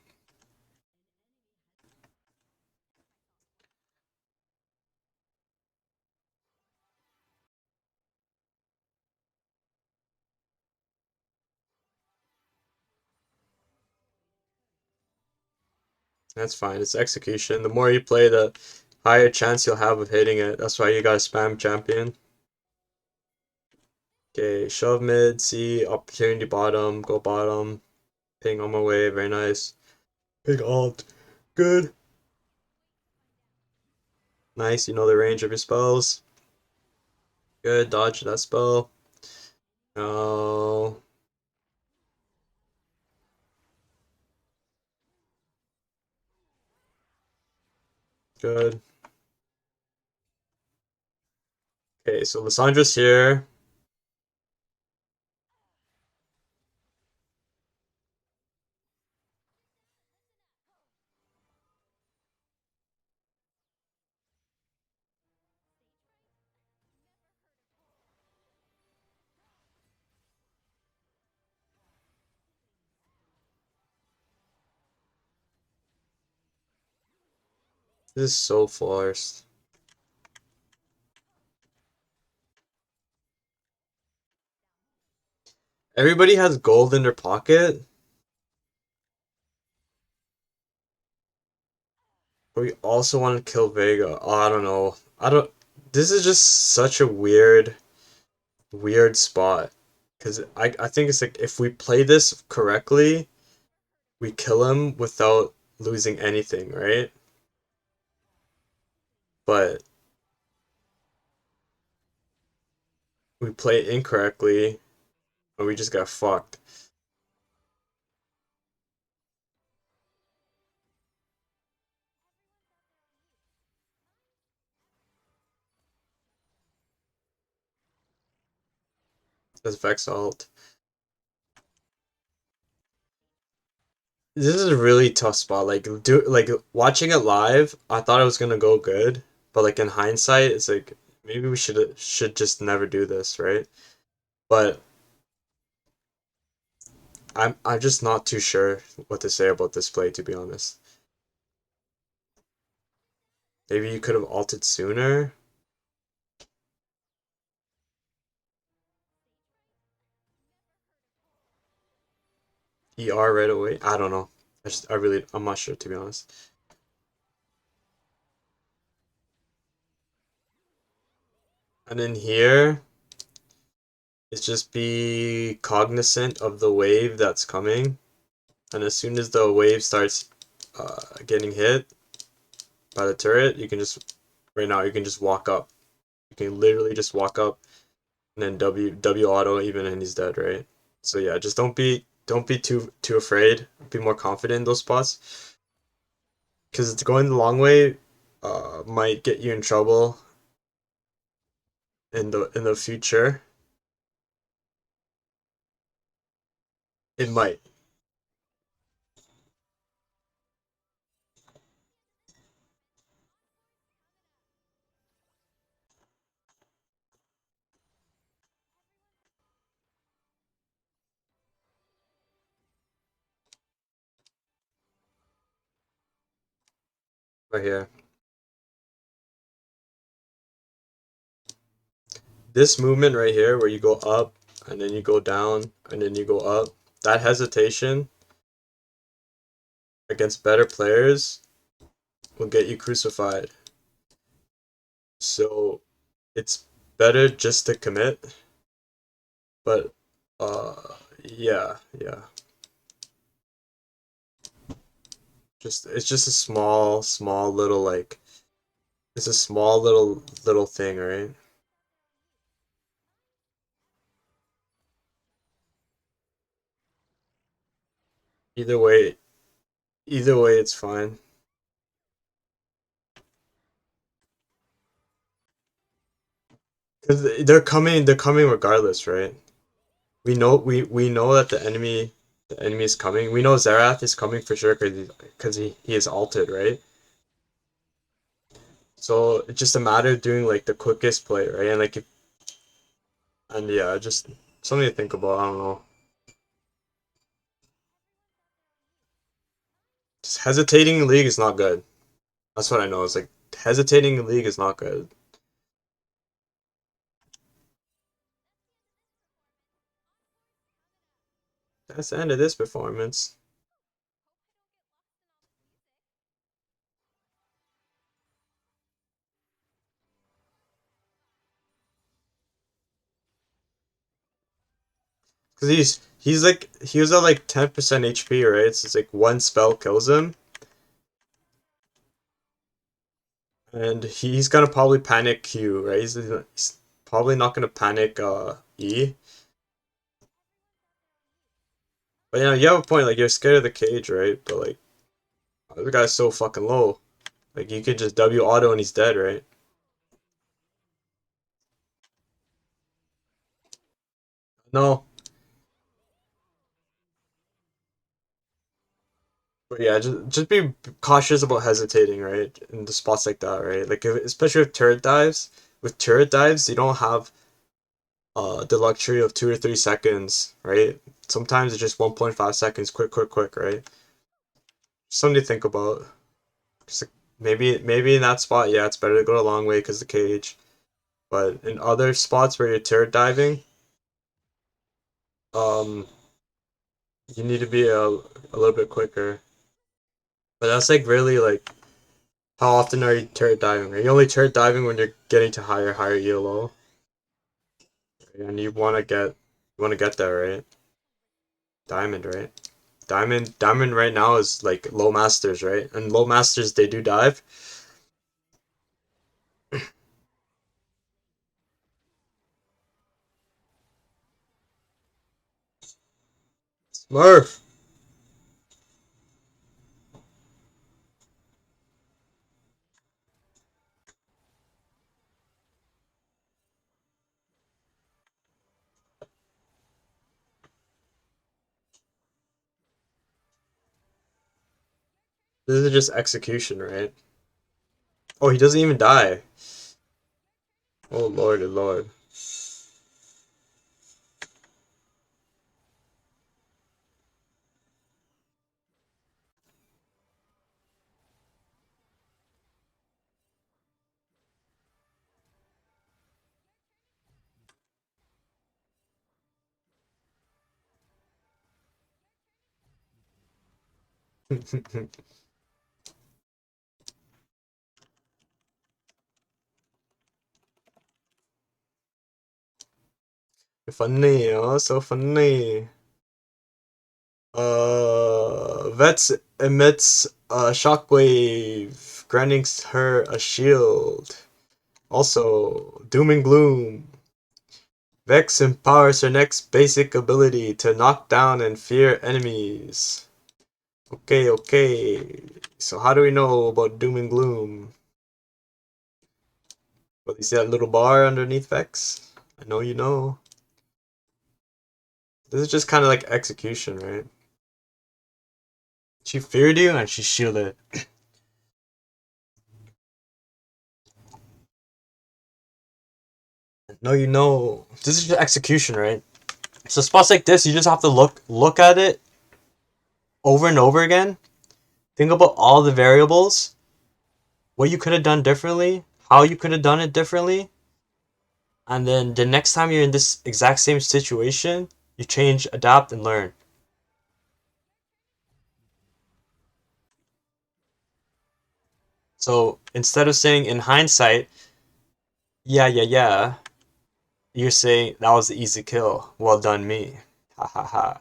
That's fine. It's execution. The more you play, the higher chance you'll have of hitting it. That's why you gotta spam champion. Okay, shove mid, C, opportunity bottom, go bottom, ping on my way, very nice. Big alt. Good. Nice, you know the range of your spells. Good, dodge that spell. No. Good. Okay, so Lissandra's here. This is so forced. Everybody has gold in their pocket, but we also want to kill Vega. Oh, I don't know. I don't. This is just such a weird spot. Because I think it's like if we play this correctly, we kill him without losing anything, right? But we play it incorrectly and we just got fucked. That's Vex ult. This is a really tough spot. Like watching it live, I thought it was gonna go good, but like in hindsight, it's like maybe we should just never do this, right? But I'm just not too sure what to say about this play, to be honest. Maybe you could have ulted sooner. ER right away. I don't know. I'm not sure, to be honest. And in here, it's just be cognizant of the wave that's coming. And as soon as the wave starts getting hit by the turret, you can just, right now, you can just walk up. You can literally just walk up and then W auto even and he's dead, right? So yeah, just don't be too afraid. Be more confident in those spots because it's going the long way might get you in trouble in the future. It might. Right here. This movement right here where you go up and then you go down and then you go up, that hesitation against better players will get you crucified. So it's better just to commit, but yeah. Just it's just a small little like it's a small little thing, right? Either way, either way it's fine. Cuz they're coming regardless, right? We know that the enemy is coming. We know Zerath is coming for sure cuz he is altered, right? So it's just a matter of doing like the quickest play, right? And like if, and yeah, just something to think about. I don't know. Just hesitating in league is not good. That's what I know. It's like hesitating in league is not good. That's the end of this performance. Cause he's like he was at like 10% HP, right? So it's like one spell kills him, and he's gonna probably panic Q, right? He's probably not gonna panic E. But yeah, you have a point. Like you're scared of the cage, right? But like the guy's so fucking low. Like you could just W auto and he's dead, right? No, but yeah, just be cautious about hesitating, right? In the spots like that, right? Like especially with turret dives. With turret dives, you don't have the luxury of 2 or 3 seconds, right? Sometimes it's just 1.5 seconds, quick, right? Something to think about. Just like maybe in that spot, yeah, it's better to go a long way because the cage. But in other spots where you're turret diving, um, you need to be a little bit quicker. But that's like really like how often are you turret diving? Are you only turret diving when you're getting to higher ELO, and you want to get there, right? Diamond, right? Diamond right now is like low masters, right? And low masters they do dive. Smurf. This is just execution, right? Oh, he doesn't even die. Oh lord, oh lord. Funny, oh, so funny. Vets emits a shockwave, granting her a shield. Also, doom and gloom. Vex empowers her next basic ability to knock down and fear enemies. Okay, okay. So how do we know about Doom and Gloom? Well, you see that little bar underneath Vex? I know you know. This is just kind of like execution, right? She feared you and she shielded. No, you know. This is just execution, right? So spots like this, you just have to look at it over and over again. Think about all the variables, what you could have done differently, how you could have done it differently, and then the next time you're in this exact same situation, you change, adapt, and learn. So instead of saying in hindsight, yeah, you're saying that was the easy kill. Well done, me. Ha ha ha.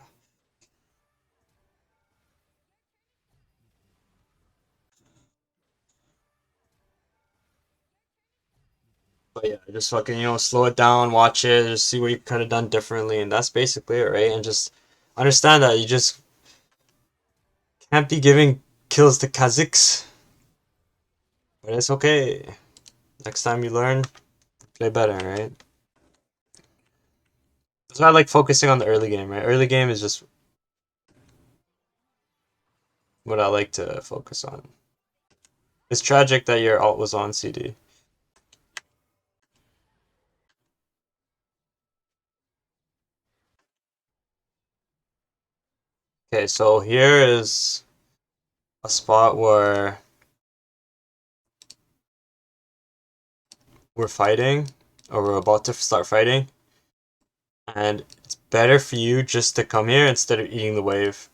But yeah, just fucking, slow it down, watch it, just see what you could have done differently, and that's basically it, right? And just understand that you just can't be giving kills to Kazakhs, but it's okay. Next time you learn, play better, right? That's why I like focusing on the early game, right? Early game is just what I like to focus on. It's tragic that your alt was on CD. Okay, so here is a spot where we're fighting, or we're about to start fighting, and it's better for you just to come here instead of eating the wave.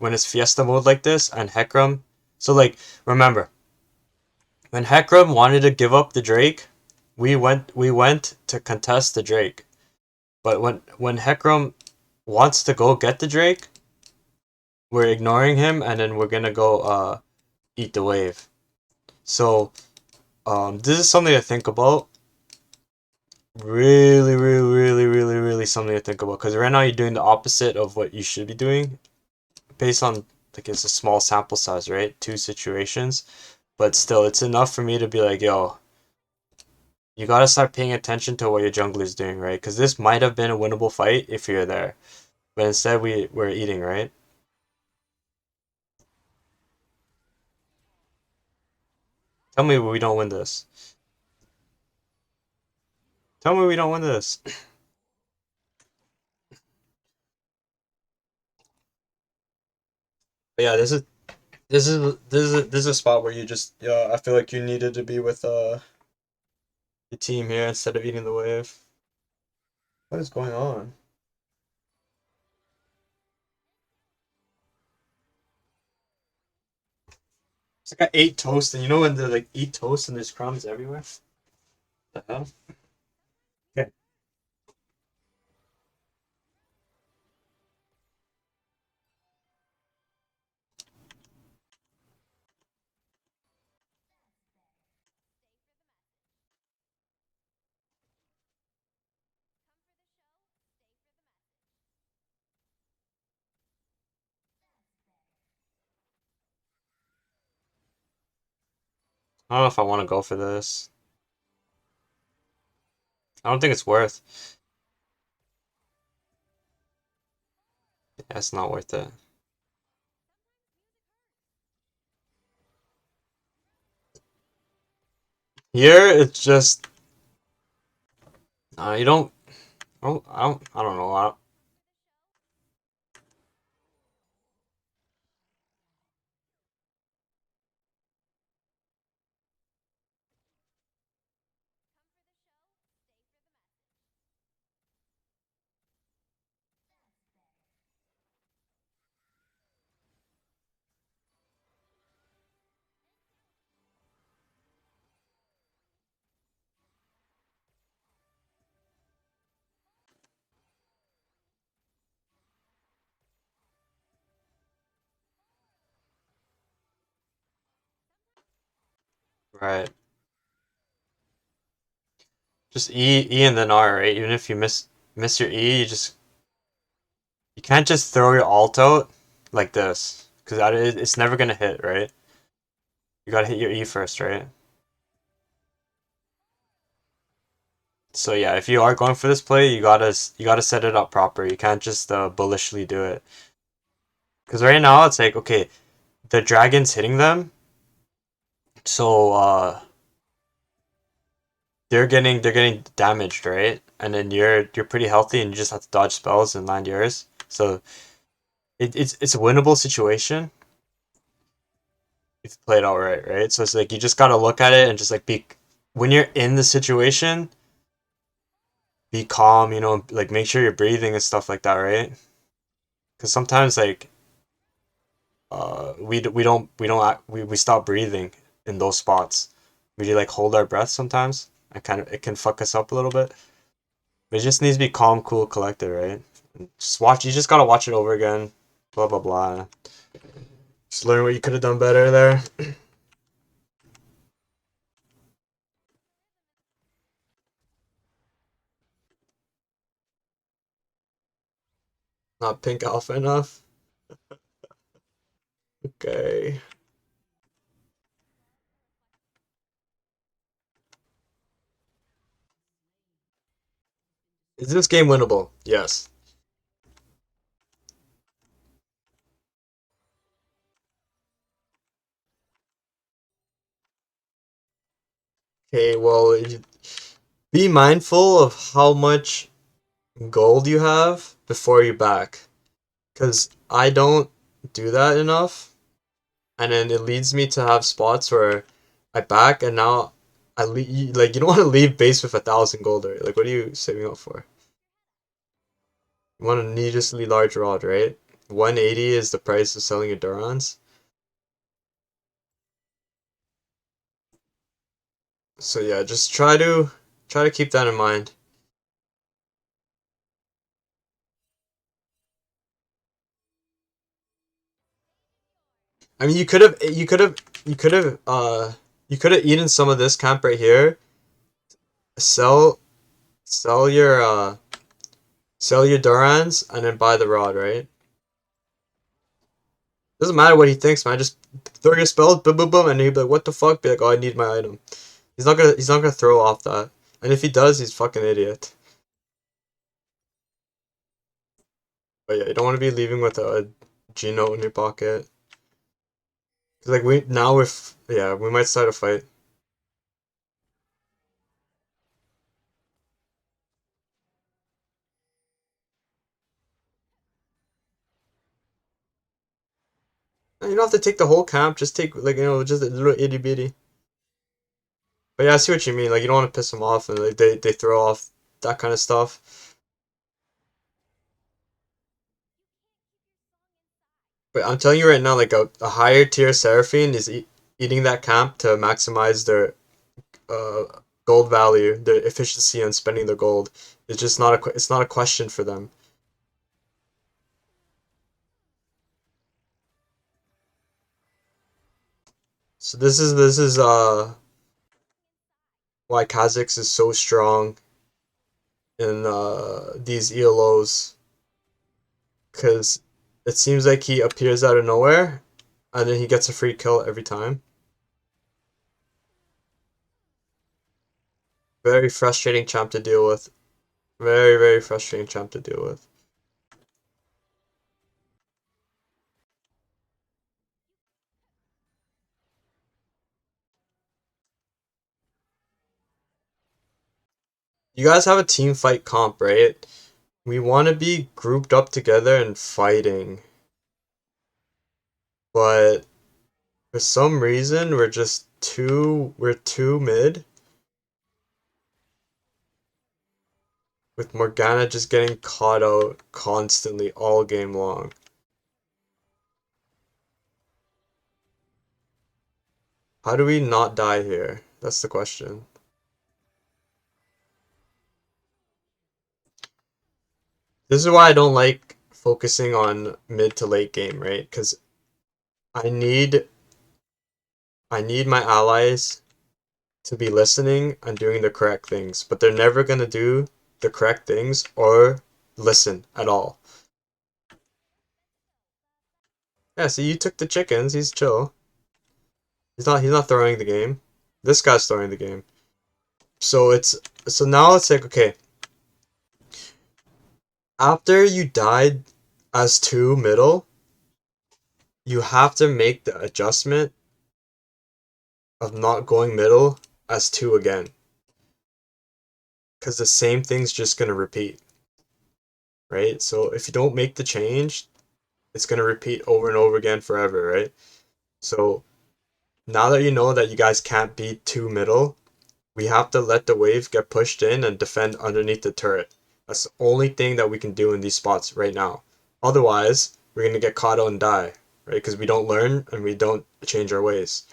When it's Fiesta mode like this, and Hecarim. So, like, remember, when Hecarim wanted to give up the Drake, we went to contest the Drake. But when Hecarim wants to go get the Drake, we're ignoring him, and then we're gonna go eat the wave. So this is something to think about. Really, really, really, really, really something to think about. Because right now you're doing the opposite of what you should be doing, based on like it's a small sample size, right? Two situations, but still, it's enough for me to be like, yo, you gotta start paying attention to what your jungler is doing, right? Because this might have been a winnable fight if you're there, but instead we're eating, right? Tell me we don't win this. Tell me we don't win this. But yeah, this is a spot where you just, yeah, I feel like you needed to be with the team here instead of eating the wave. What is going on? It's like I ate toast, and you know when they like eat toast and there's crumbs everywhere. The hell? Okay. I don't know if I want to go for this. I don't think it's worth. Yeah, it's not worth it. Here, it's just you don't. I don't know. Right. Just E and then R, right? Even if you miss your E, you can't just throw your alt out like this because it's never gonna hit, right? You gotta hit your E first, right? So yeah, if you are going for this play, you gotta set it up proper. You can't just bullishly do it. Because right now it's like okay, the dragon's hitting them, so they're getting damaged, right? And then you're pretty healthy and you just have to dodge spells and land yours. So it's a winnable situation if you play it all right, right? So it's like you just gotta look at it and just like be when you're in the situation, be calm, like make sure you're breathing and stuff like that, right? Because sometimes like we stop breathing in those spots. We like hold our breath sometimes. And kind of it can fuck us up a little bit. But it just needs to be calm, cool, collected, right? And just watch. You just gotta watch it over again. Blah blah blah. Just learn what you could have done better there. Not pink alpha enough. Okay. Is this game winnable? Yes. Okay. Well, be mindful of how much gold you have before you back, because I don't do that enough, and then it leads me to have spots where I back and now like you don't want to leave base with 1,000 gold, right? Like what are you saving up for? You want a needlessly large rod, right? 180 is the price of selling your Durans. So yeah, just try to keep that in mind. I mean, you could have eaten some of this camp right here. Sell sell your sell your Durans and then buy the rod, right? Doesn't matter what he thinks, man. Just throw your spells, boom, boom, boom, and he'd be like, "What the fuck?" Be like, "Oh, I need my item." He's not gonna throw off that, and if he does, he's fucking idiot. But yeah, you don't want to be leaving with a G note in your pocket. 'Cause, like we now if yeah, we might start a fight. And you don't have to take the whole camp. Just take like just a little itty bitty. But yeah, I see what you mean. Like you don't want to piss them off, and like they throw off that kind of stuff. But I'm telling you right now, like a higher tier Seraphine is eating that camp to maximize their gold value, their efficiency on spending their gold. It's just it's not a question for them. So this is why Kha'Zix is so strong in these ELOs, because it seems like he appears out of nowhere and then he gets a free kill every time. Very frustrating champ to deal with. Very, very frustrating champ to deal with. You guys have a team fight comp, right? We want to be grouped up together and fighting, but for some reason we're too mid, with Morgana just getting caught out constantly all game long. How do we not die here? That's the question. This is why I don't like focusing on mid to late game, right? Because I need I need my allies to be listening and doing the correct things, but they're never gonna do the correct things or listen at all. Yeah, see, you took the chickens. He's chill. He's not throwing the game. This guy's throwing the game. So now it's like, okay, after you died as 2 middle, you have to make the adjustment of not going middle as 2 again. Because the same thing's just gonna repeat. Right? So if you don't make the change, it's gonna repeat over and over again forever, right? So now that you know that you guys can't beat 2 middle, we have to let the wave get pushed in and defend underneath the turret. That's the only thing that we can do in these spots right now. Otherwise, we're gonna get caught out and die, right? Because we don't learn and we don't change our ways.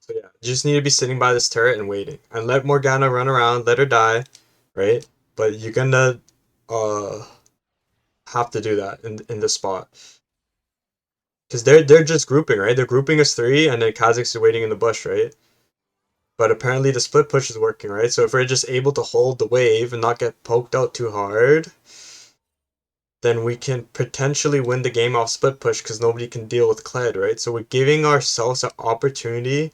So yeah, you just need to be sitting by this turret and waiting. And let Morgana run around, let her die, right? But you're gonna uh have to do that in this spot. Because they're just grouping, right? They're grouping us 3 and then Kazakh's waiting in the bush, right? But apparently the split push is working, right? So if we're just able to hold the wave and not get poked out too hard, then we can potentially win the game off split push because nobody can deal with Kled, right? So we're giving ourselves an opportunity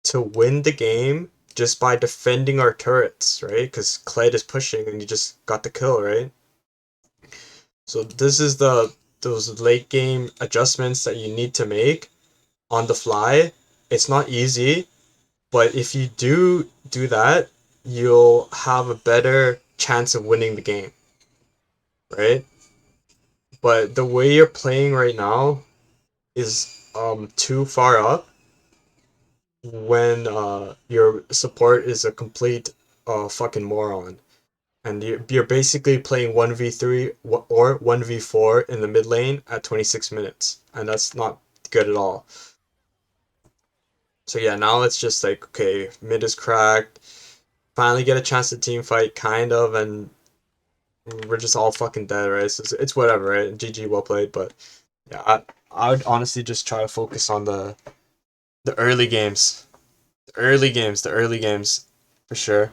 to win the game just by defending our turrets, right? Because Kled is pushing and you just got the kill, right? So this is those late game adjustments that you need to make on the fly. It's not easy, but if you do that, you'll have a better chance of winning the game, right? But the way you're playing right now is too far up when your support is a complete fucking moron. And you're basically playing 1v3 or 1v4 in the mid lane at 26 minutes. And that's not good at all. So yeah, now it's just like, okay, mid is cracked. Finally get a chance to team fight, kind of, and we're just all fucking dead, right? So it's whatever, right? GG, well played. But yeah, I would honestly just try to focus on the early games. The early games, for sure.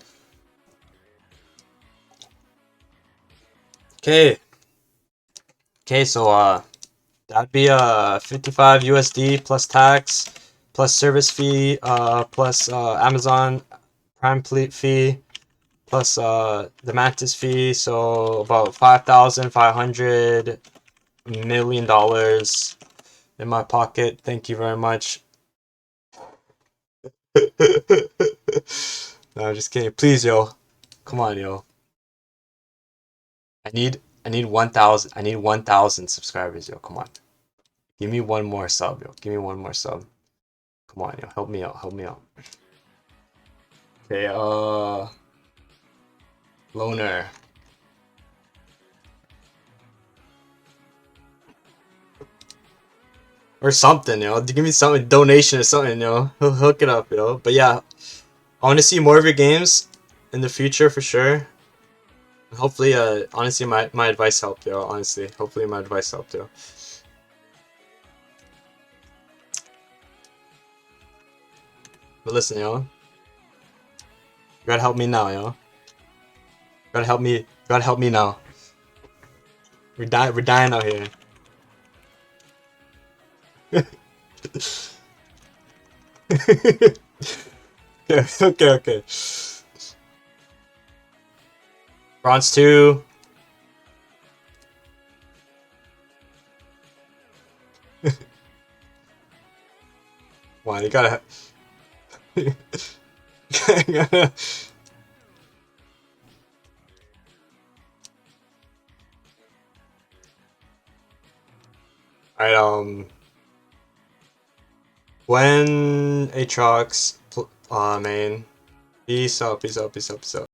Okay. Okay, so that'd be 55 USD plus tax, plus service fee, plus Amazon Prime fee, plus the Mantis fee, so about $5,500 million in my pocket. Thank you very much. No, I'm just kidding. Please, yo. Come on, yo. I need 1,000. I need 1,000 subscribers, yo. Come on. Give me one more sub, yo. Give me one more sub. Come on, yo. Help me out. Help me out. Okay, loner. Or something, yo. Give me something, donation or something, yo. Hook it up, yo. But yeah, I want to see more of your games in the future for sure. Hopefully, honestly, my advice helped, yo. Honestly, hopefully my advice helped, yo. But listen, yo. You gotta help me now, yo. You gotta help me. You gotta help me now. We're dying. We're dying out here. Okay, okay, okay. Bronze 2. Why you gotta. Alright, when Aatrox, main, peace out, peace out, peace out, peace out.